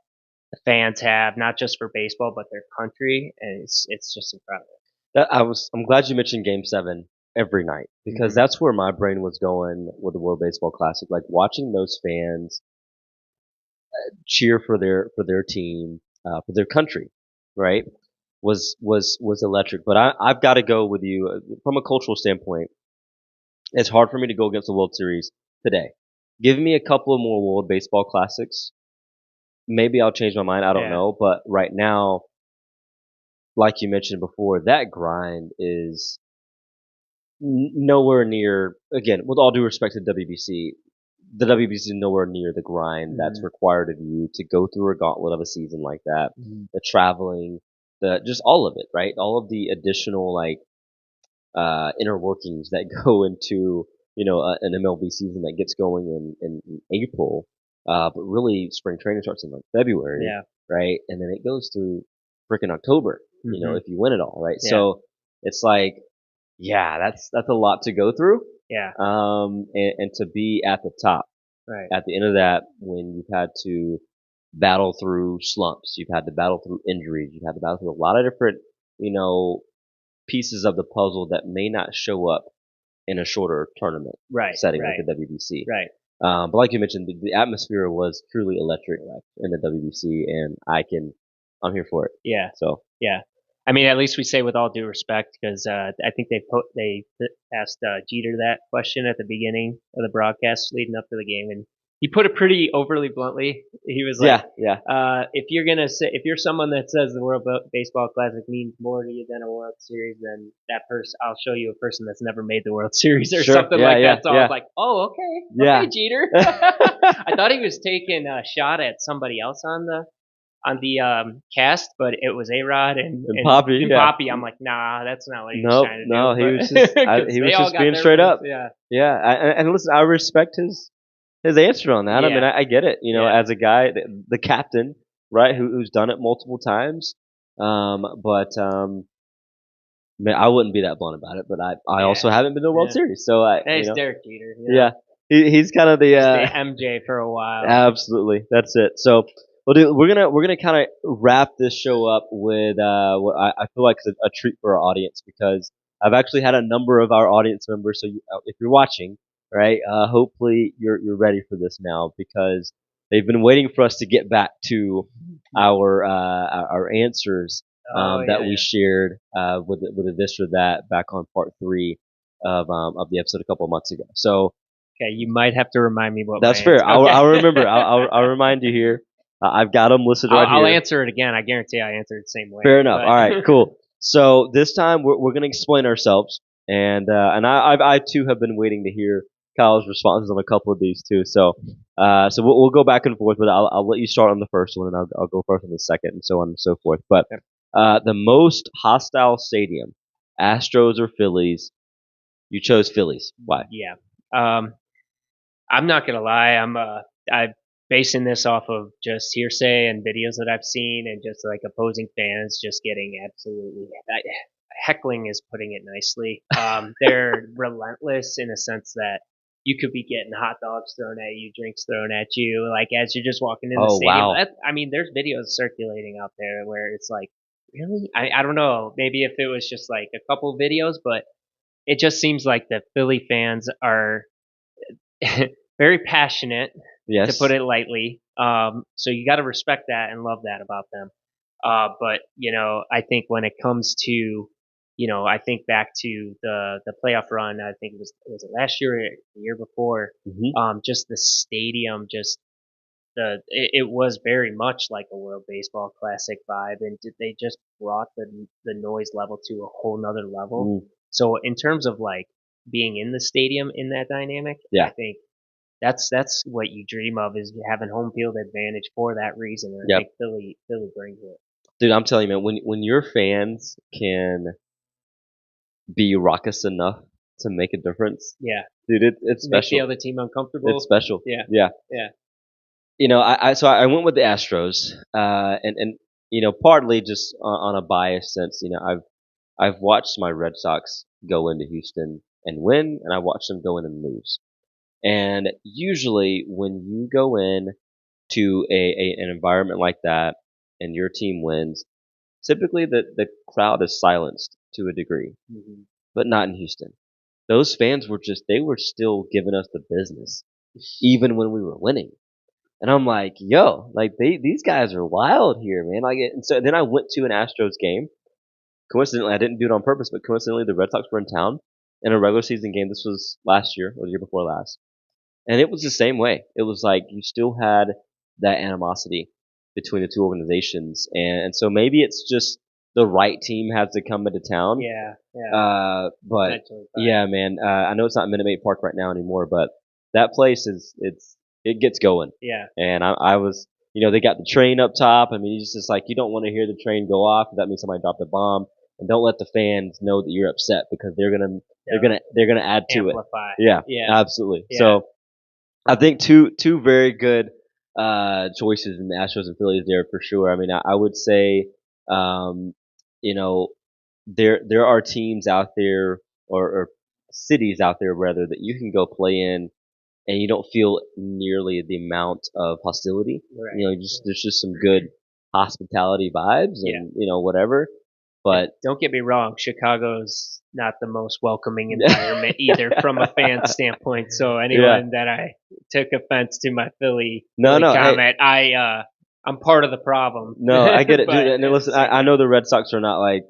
the fans have, not just for baseball, but their country. And it's just incredible. I'm glad you mentioned Game 7 every night because that's where my brain was going with the World Baseball Classic. Like watching those fans cheer for their team, for their country, right? Was electric. But I've got to go with you from a cultural standpoint. It's hard for me to go against the World Series today. Give me a couple of more World Baseball Classics. Maybe I'll change my mind. I don't know. But right now, like you mentioned before, that grind is nowhere near, again, with all due respect to WBC, the WBC is nowhere near the grind that's required of you to go through a gauntlet of a season like that. The traveling, just all of it, right? All of the additional inner workings that go into an MLB season that gets going in April, but really spring training starts in like February, right? And then it goes through freaking October, if you win it all, right? So it's like, yeah, that's a lot to go through. Yeah. And to be at the top, right at the end of that, when you've had to battle through slumps, you've had to battle through injuries, you've had to battle through a lot of different, pieces of the puzzle that may not show up in a shorter tournament setting like the WBC. Right. But like you mentioned, the atmosphere was truly electric in the WBC, and I'm here for it. Yeah. So yeah. I mean, at least we say with all due respect, because I think they asked Jeter that question at the beginning of the broadcast leading up to the game, and he put it pretty overly bluntly. He was like, if you're someone that says the World Baseball Classic means more to you than a World Series, then that person, I'll show you a person that's never made the World Series or something like that." So I was like, "Oh, okay, Jeter." I thought he was taking a shot at somebody else on the cast, but it was A-Rod and Poppy. Poppy. I'm like, nah, that's not what he was trying to do. No, he was just he was just being straight up. Yeah. And listen, I respect his answer on that. I mean, I get it. As a guy, the captain, right, who's done it multiple times. But man, I wouldn't be that blunt about it. But I also haven't been to a World Series, so it's Derek Jeter. Yeah, he's kind of the MJ for a while. Absolutely, that's it. So. Well, dude, we're gonna kind of wrap this show up with what I feel like is a treat for our audience because I've actually had a number of our audience members. So if you're watching, right, hopefully you're ready for this now because they've been waiting for us to get back to our answers that we shared with a this or that back on part 3 of the episode a couple of months ago. So okay, you might have to remind me what. That's fair. I'll remember. I'll remind you here. I've got them listed right here. I'll answer it again. I guarantee I answered the same way. Fair enough. All right, cool. So this time we're going to explain ourselves. and I too have been waiting to hear Kyle's responses on a couple of these too. So we'll go back and forth, but I'll let you start on the first one, and I'll go first on the second, and so on and so forth. But the most hostile stadium, Astros or Phillies? You chose Phillies. Why? Yeah. Um, I'm not gonna lie. I'm basing this off of just hearsay and videos that I've seen, and just like opposing fans just getting absolutely heckling is putting it nicely. They're relentless in a sense that you could be getting hot dogs thrown at you, drinks thrown at you, like as you're just walking in the Oh stadium. wow. I mean, there's videos circulating out there where it's like, really? I don't know. Maybe if it was just like a couple videos, but it just seems like the Philly fans are very passionate, to put Yes. it lightly. So you got to respect that and love that about them. But I think when it comes to, I think back to the playoff run. I think it was it last year or the year before. Hmm. Just the stadium, just it was very much like a World Baseball Classic vibe, and they just brought the noise level to a whole nother level. Mm, So in terms of like being in the stadium in that dynamic, I yeah. think that's what you dream of, is having home field advantage for that reason. And I Yep. think Philly brings it. Dude, I'm telling you, man, when your fans can be raucous enough to make a difference, Yeah, dude, it's make the special. other team It's uncomfortable. special. Yeah, Yeah. yeah, I went with the Astros, and partly just on a bias sense. I've watched my Red Sox go into Houston and win, and I watched them go in and lose. And usually, when you go in to an environment like that, and your team wins, typically the crowd is silenced to a degree, hmm but not in Houston. Those fans they were still giving us the business, even when we were winning. And I'm like, yo, like these guys are wild here, man. Like, and so then I went to an Astros game. Coincidentally, I didn't do it on purpose, but coincidentally, the Red Sox were in town in a regular season game. This was last year or the year before last, and it was the same way. It was like you still had that animosity between the two organizations, and so maybe it's just the right team has to come into town. yeah, yeah. But Mentally fine. yeah, man, I know it's not Minute Maid Park right now anymore, but that place it gets going. Yeah, And I was, they got the train up top. I mean, it's just like you don't want to hear the train go off. That means somebody dropped a bomb. And don't let the fans know that you're upset because yeah. they're gonna add to it. Amplify. Yeah, Yeah, absolutely. yeah. So I think two very good choices in the Astros and Phillies there for sure. I mean, I would say, um, you know, there are teams out there or cities out there rather that you can go play in and you don't feel nearly the amount of hostility. Right. There's just some good hospitality vibes Yeah. and whatever. But Don't get me wrong, Chicago's not the most welcoming environment either from a fan standpoint. So yeah, anyone that I took offense to my no, Philly no, hey, comment, I'm part of the problem. no, I get it, dude. But And at the listen, same I time, know the Red Sox are not like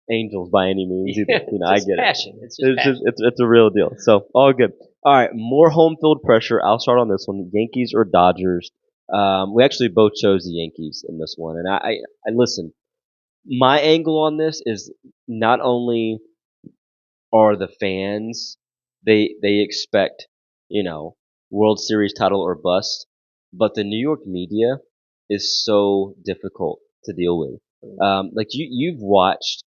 angels by any means either. it's I just get it. passion. It's just passion. It's a real deal. So all good. All right, more home field pressure. I'll start on this one. Yankees or Dodgers? We actually both chose the Yankees in this one, and I listen. My angle on this is not only are the fans they expect World Series title or bust, but the New York media is so difficult to deal with. Like you've watched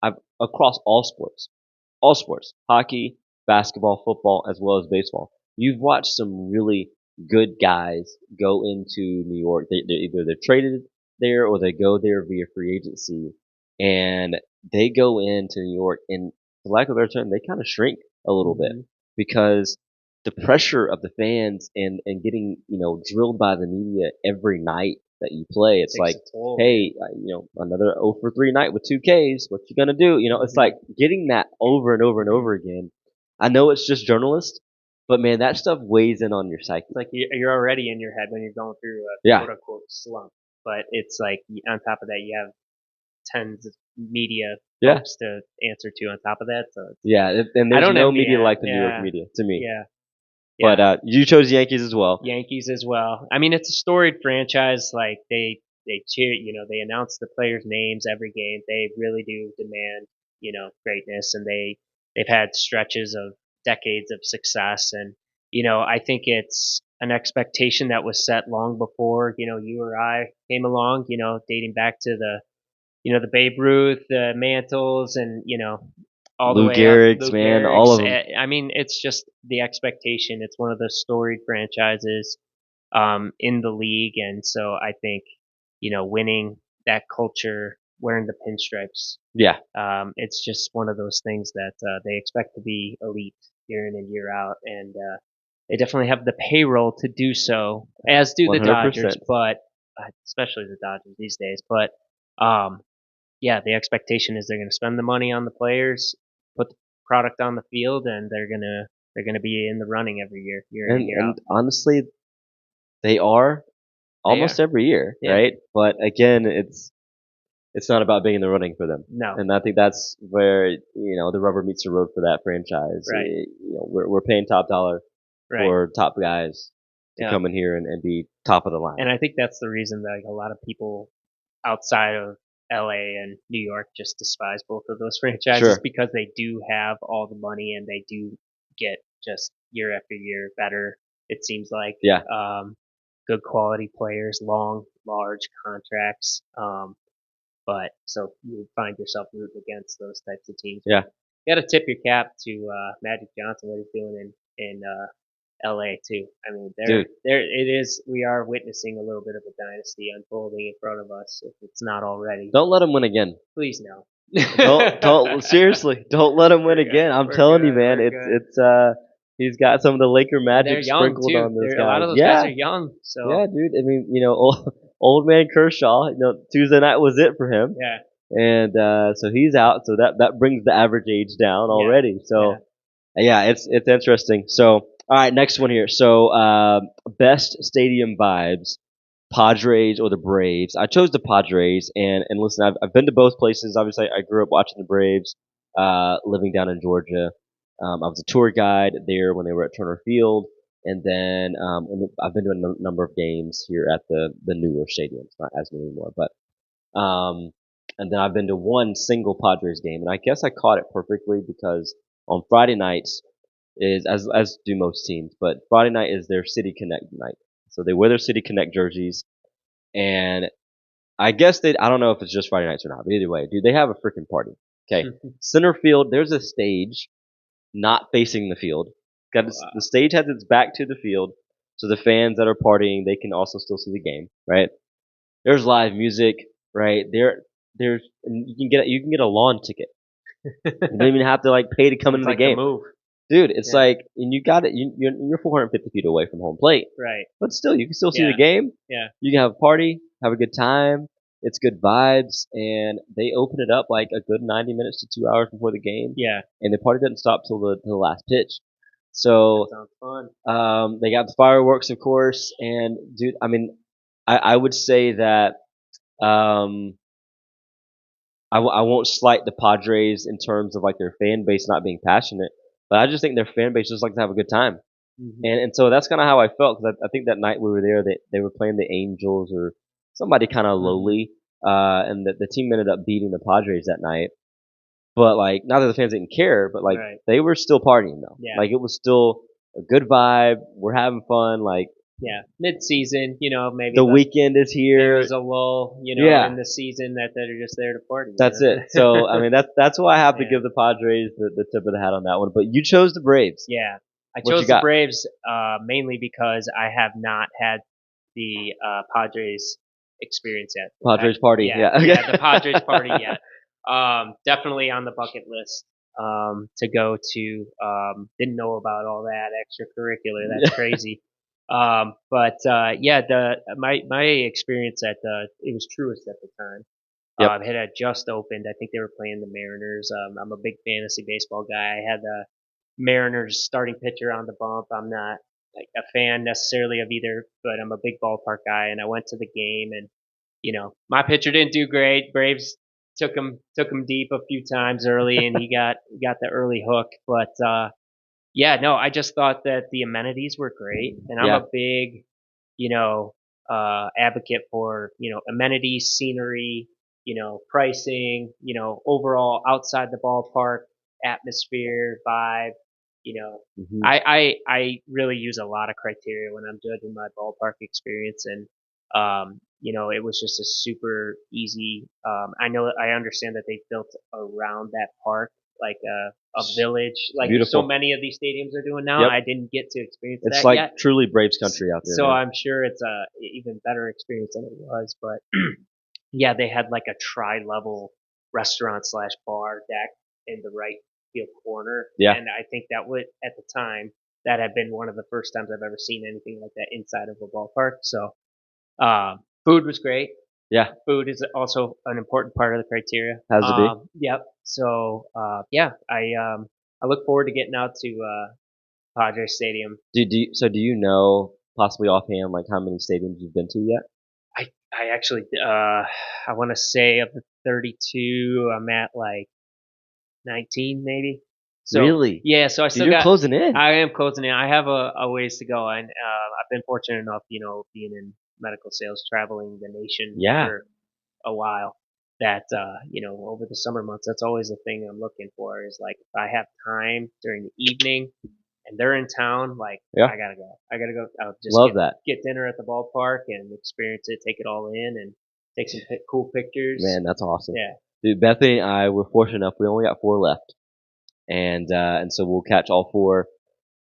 across all sports, hockey, basketball, football, as well as baseball. You've watched some really good guys go into New York. They're traded there or they go there via free agency, and they go into New York and, for lack of a better term, they kind of shrink a little bit hmm because the pressure of the fans and getting drilled by the media every night that you play. It's Takes like, a toll, man. hey, another 0 for 3 night with 2 Ks. What you gonna do? It's hmm like getting that over and over and over again. I know it's just journalists, but man, that stuff weighs in on your psyche. It's like you're already in your head when you're going through a Yeah, quote unquote slump. But it's like on top of that, you have tons of media yeah, folks to answer to on top of that. So yeah. And I there's don't no envy media it. like the New York Yeah, media to me. yeah, But yeah. you chose the Yankees as well. Yankees as well. I mean, it's a storied franchise. Like they cheer. They announce the players' names every game. They really do demand greatness, and they they've had stretches of decades of success. And, I think it's an expectation that was set long before, you or I came along, dating back to the Babe Ruth, the Mantles, and, all the Lou way up Gehrig's, Lou man, all Gehrig's. of them. I mean, it's just the expectation. It's one of the storied franchises in the league. And so I think, winning that culture, wearing the pinstripes, Yeah, it's just one of those things that they expect to be elite year in and year out. And they definitely have the payroll to do so, as do the Dodgers, 100%. but especially the Dodgers these days. But um, yeah, the expectation is they're going to spend the money on the players, put the product on the field, and they're gonna be in the running every year, year in and year out. And honestly, they are They are, almost every year, yeah. right? But again, it's not about being in the running for them. No, And I think that's where, the rubber meets the road for that franchise. right, We're paying top dollar right. for top guys to Yeah, come in here and be top of the line. and I think that's the reason that, like, a lot of people outside of LA and New York just despise both of those franchises Sure. because they do have all the money and they do get just year after year better. It seems like Yeah. good quality players, long, large contracts. But so you find yourself rooting against those types of teams. Yeah. You got to tip your cap to Magic Johnson, what he's doing in LA too. I mean, Dude. there it is. We are witnessing a little bit of a dynasty unfolding in front of us, if it's not already. Don't let him win again. Please no. Don't seriously. Don't let him win We're good. again. I'm We're telling you, good. man. We're good. It's he's got some of the Laker And they're magic young sprinkled too. on those A lot guys. of those Yeah. guys are young. So Yeah, dude. I mean, old man Kershaw. Tuesday night was it for him. yeah, And so he's out. So that brings the average age down yeah, already. So yeah, it's interesting. So all right, next one here. So best stadium vibes, Padres or the Braves. I chose the Padres, and listen, I've been to both places. Obviously, I grew up watching the Braves, living down in Georgia. I was a tour guide there when they were at Turner Field, and then I've been to a number of games here at the newer stadiums, not as new anymore, but and then I've been to one single Padres game, and I guess I caught it perfectly because on Friday nights is as do most teams, but Friday night is their City Connect night. So they wear their City Connect jerseys, and I guess I don't know if it's just Friday nights or not, but either way, dude, they have a freaking party. Okay, center field, there's a stage not facing the field. The stage has its back to the field, so the fans that are partying they can also still see the game, right? There's live music, right? There's and you can get a lawn ticket. You don't even have to like pay to come into the like game. the move. Dude, it's Yeah. like, and you got it. You're 450 feet away from home plate, Right. but still, you can still see Yeah. the game. Yeah. You can have a party, have a good time. It's good vibes, and they open it up like a good 90 minutes to 2 hours before the game, Yeah. and the party doesn't stop till the last pitch. So That sounds fun. they got the fireworks, of course, and dude, I mean, I would say that um, I won't slight the Padres in terms of like their fan base not being passionate, but I just think their fan base just like to have a good time. Mhm. And so that's kind of how I felt because I think that night we were there, they were playing the Angels or somebody kind of lowly, and the team ended up beating the Padres that night. But like, not that the fans didn't care, but like Right. they were still partying though. Yeah. Like it was still a good vibe. We're having fun. Like Yeah. Mid-season, maybe the weekend is here. there's a lull, Yeah. in the season that they're just there to party. That's it. So I mean that's why I have to Yeah. give the Padres the tip of the hat on that one. But you chose the Braves. Yeah. I What you chose the got? Braves mainly because I have not had the Padres experience yet. Padres party. Yeah. Yeah, the Padres party yet. Definitely on the bucket list to go to. Didn't know about all that extracurricular. That's crazy. But yeah, my experience at it was Truist at the time. Yep. It had just opened. I think they were playing the Mariners. I'm a big fantasy baseball guy. I had the Mariners starting pitcher on the bump. I'm not like a fan necessarily of either, but I'm a big ballpark guy. And I went to the game, and my pitcher didn't do great. Braves took him deep a few times early, and he got the early hook. But yeah, no, I just thought that the amenities were great, and I'm Yeah. a big advocate for amenities, scenery, pricing, overall outside the ballpark. atmosphere, vibe. Mm-hmm. I really use a lot of criteria when I'm judging my ballpark experience, and it was just a super easy. I understand that they built around that park like a village, like so Beautiful. many of these stadiums are doing now. Yep. I didn't get to experience It's that like yet, truly Braves country out there. so Man. I'm sure it's a even better experience than it was. But yeah, they had like a tri-level restaurant slash bar deck in the right field corner. Yeah. And I think that would, at the time, that had been one of the first times I've ever seen anything like that inside of a ballpark. So, food was great. Yeah. Food is also an important part of the criteria. Has to be. Yep. So, yeah, I look forward to getting out to, Padres Stadium. Do you know possibly offhand like how many stadiums you've been to yet? I actually, I want to say of the 32, I'm at like 19 maybe. So Really? yeah, so I Dude, still you're got. closing in. I am closing in. I have a ways to go, and I've been fortunate enough, being in medical sales, traveling the nation Yeah. for a while. That over the summer months, that's always the thing I'm looking for. Is like if I have time during the evening and they're in town, like Yeah. I gotta go. I gotta go. I'll just Love that. get dinner at the ballpark and experience it, take it all in, and take some cool pictures. Man, that's awesome. Yeah. Dude, Bethany and I were fortunate enough. We only got 4 left, and so we'll catch all 4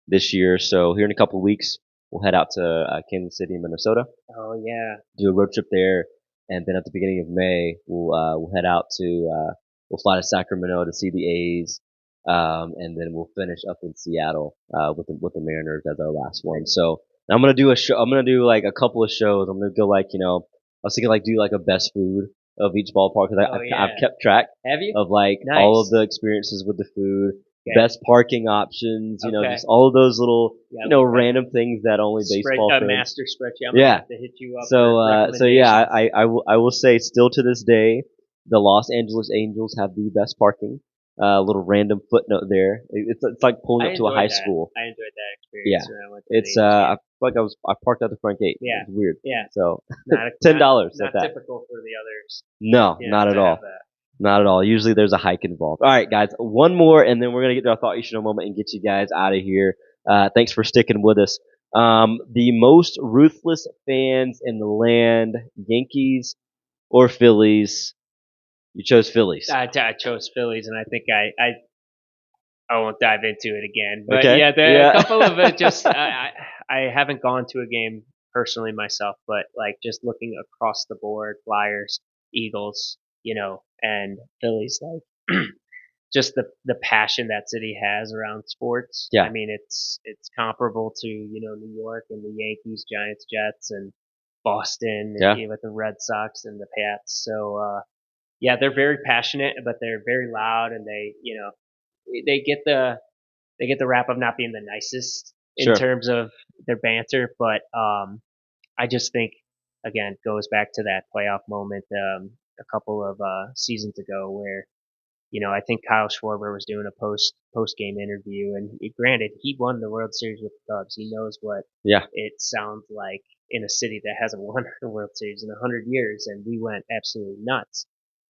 this year. So here in a couple of weeks, we'll head out to Kansas City, Minnesota. Oh yeah. Do a road trip there, and then at the beginning of May, we'll head out to we'll fly to Sacramento to see the A's, and then we'll finish up in Seattle with the Mariners as our last one. So I'm gonna do a show. I'm gonna do like a couple of shows. I'm gonna go like I was thinking like do like a best food of each ballpark because I've kept track Have you? of like Nice. all of the experiences with the food. Okay. Best parking options, Okay. just all of those little, Yeah, like that. random things that only baseball fans. master spreadsheet. I'm gonna Yeah. have to hit you up. So yeah, I will say still to this day, the Los Angeles Angels have the best parking. Little random footnote there. It's like pulling up to a high school. I enjoyed that experience. Yeah. When I went to It's I feel like I parked at the front gate. Yeah. It's weird. Yeah. So Not $10 Not at that. typical for the others. No, not at all. Not at all. Usually there's a hike involved. All right, guys, one more, and then we're gonna get to our thought you should know moment and get you guys out of here. Thanks for sticking with us. The most ruthless fans in the land, Yankees or Phillies? You chose Phillies. I chose Phillies, and I think I won't dive into it again. But Okay. a couple of it just I haven't gone to a game personally myself, but like just looking across the board, Flyers, Eagles, and Phillies, like just the passion that city has around sports. Yeah. I mean, it's comparable to New York and the Yankees, Giants, Jets, and Boston, and with the Red Sox and the Pats. So yeah, they're very passionate, but they're very loud, and they get the rap of not being the nicest in terms of their banter, but I just think again goes back to that playoff moment a couple of seasons ago where I think Kyle Schwarber was doing a post game interview, and granted he won the World Series with the Cubs. He knows what it sounds like in a city that hasn't won the World Series in 100 years, and we went absolutely nuts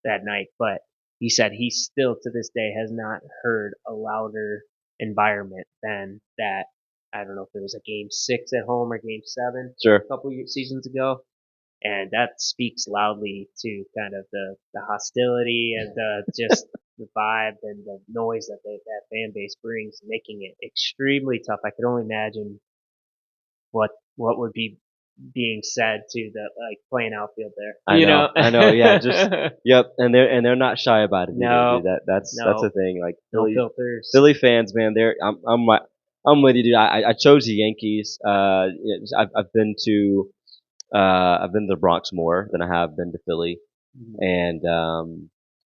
that night. But he said he still to this day has not heard a louder environment than that. I don't know if it was a game 6 at home or game 7 a couple seasons ago. And that speaks loudly to kind of the hostility and just the vibe and the noise that that fan base brings, making it extremely tough. I could only imagine what would be being said to the playing outfield there. I know, yeah, just yep, and they're not shy about it. No, either, that's the thing. Like no filters. Philly fans, man, I'm with you, dude. I chose the Yankees. I've been to the Bronx more than I have been to Philly, and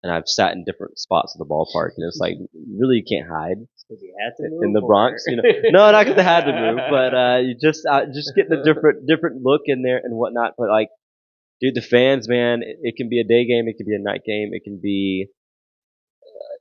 I've sat in different spots of the ballpark, and it's like you really can't hide You had to move in the Bronx. No, not because I had to move, but you just getting a different look in there and whatnot. But like, dude, the fans, man, it can be a day game, it can be a night game, it can be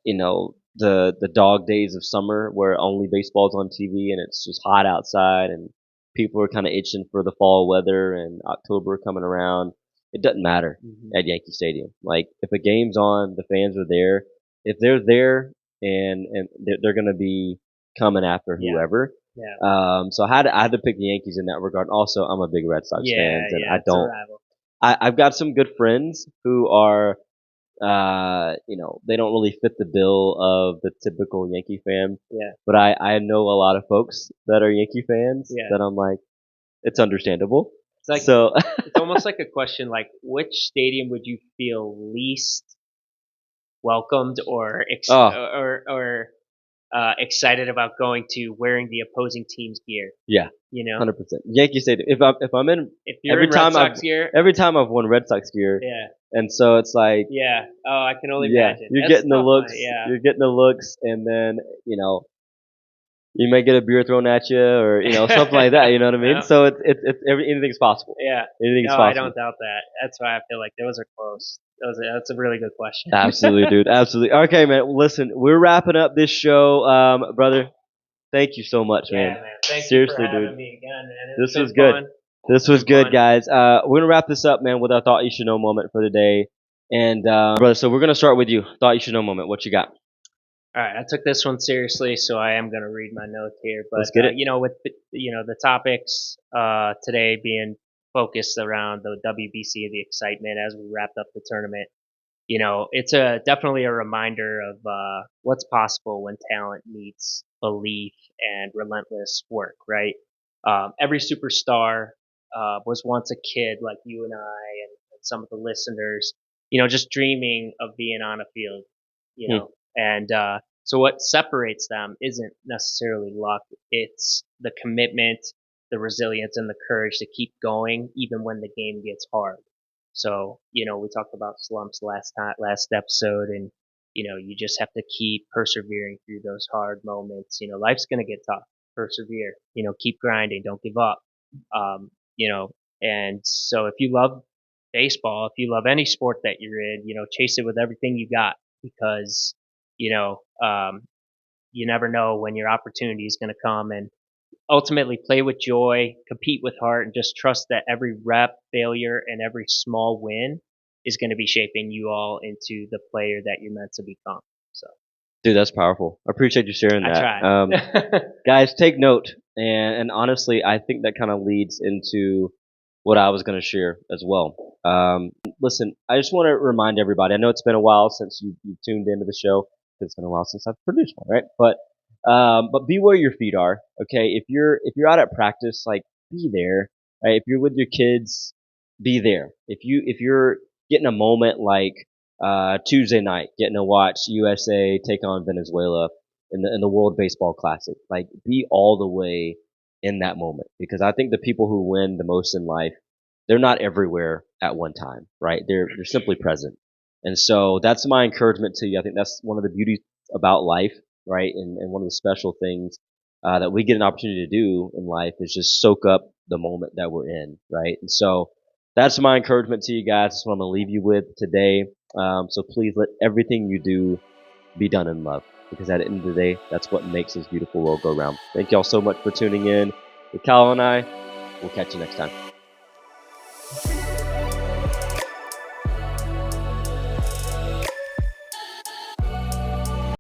the dog days of summer where only baseball's on TV and it's just hot outside and people are kind of itching for the fall weather and October coming around. It doesn't matter at Yankee Stadium. Like if a game's on, the fans are there. If they're there and they're going to be coming after whoever. Yeah. So I had to pick the Yankees in that regard. Also, I'm a big Red Sox fan, and I it's a don't. rival. I've got some good friends who are, they don't really fit the bill of the typical Yankee fan. Yeah. But I know a lot of folks that are Yankee fans Yeah. that I'm like, it's understandable. It's like, So it's almost like a question like, which stadium would you feel least welcomed or excited about going to wearing the opposing team's gear? yeah, You know, 100%. Yankee Stadium. If I'm in, if you're every in Red time Sox gear, every time I've worn Red Sox gear, yeah, and so it's like, yeah. Oh, I can only yeah, imagine. you're That's getting the tough one, looks, yeah. you're getting the looks, and then you may get a beer thrown at you, or something like that. You know what I mean? Yeah. So anything's possible. Yeah. Anything's No, possible. I don't doubt that. That's why I feel like those are close. That's a really good question. Absolutely, dude. Absolutely. Okay, man. Listen, we're wrapping up this show, brother. Thank you so much, man. Thank Seriously, you for having dude. me again, man. This was good. Fun. This was good, fun. guys. We're gonna wrap this up, man, with our thought you should know moment for the day. And brother, so we're gonna start with you. Thought you should know moment. What you got? All right, I took this one seriously, so I am going to read my notes here. But Let's get it. with the topics today being focused around the WBC, the excitement as we wrapped up the tournament. It's definitely a reminder of what's possible when talent meets belief and relentless work. Right? Every superstar was once a kid like you and I, and some of the listeners. Just dreaming of being on a field. And so what separates them isn't necessarily luck. It's the commitment, the resilience, and the courage to keep going even when the game gets hard. So, we talked about slumps last episode, and you just have to keep persevering through those hard moments. Life's gonna get tough. Persevere. Keep grinding. Don't give up. Um, and so if you love baseball, if you love any sport that you're in, chase it with everything you got, because you never know when your opportunity is going to come, and ultimately play with joy, compete with heart, and just trust that every rep, failure, and every small win is going to be shaping you all into the player that you're meant to become. So, dude, that's powerful. I appreciate you sharing that. I tried. Guys, take note. And honestly, I think that kind of leads into what I was going to share as well. Listen, I just want to remind everybody. I know it's been a while since you tuned into the show. It's been a while since I've produced one, right? But be where your feet are. Okay, if you're out at practice, like, be there. Right? If you're with your kids, be there. If you're getting a moment like Tuesday night, getting to watch USA take on Venezuela in the World Baseball Classic, like, be all the way in that moment, because I think the people who win the most in life, they're not everywhere at one time, right? They're simply present. And so that's my encouragement to you. I think that's one of the beauties about life, right? And one of the special things that we get an opportunity to do in life is just soak up the moment that we're in, right? And so that's my encouragement to you guys. That's what I'm going to leave you with today. So please let everything you do be done in love, because at the end of the day, that's what makes this beautiful world go round. Thank y'all so much for tuning in. With Kyle and I, we'll catch you next time.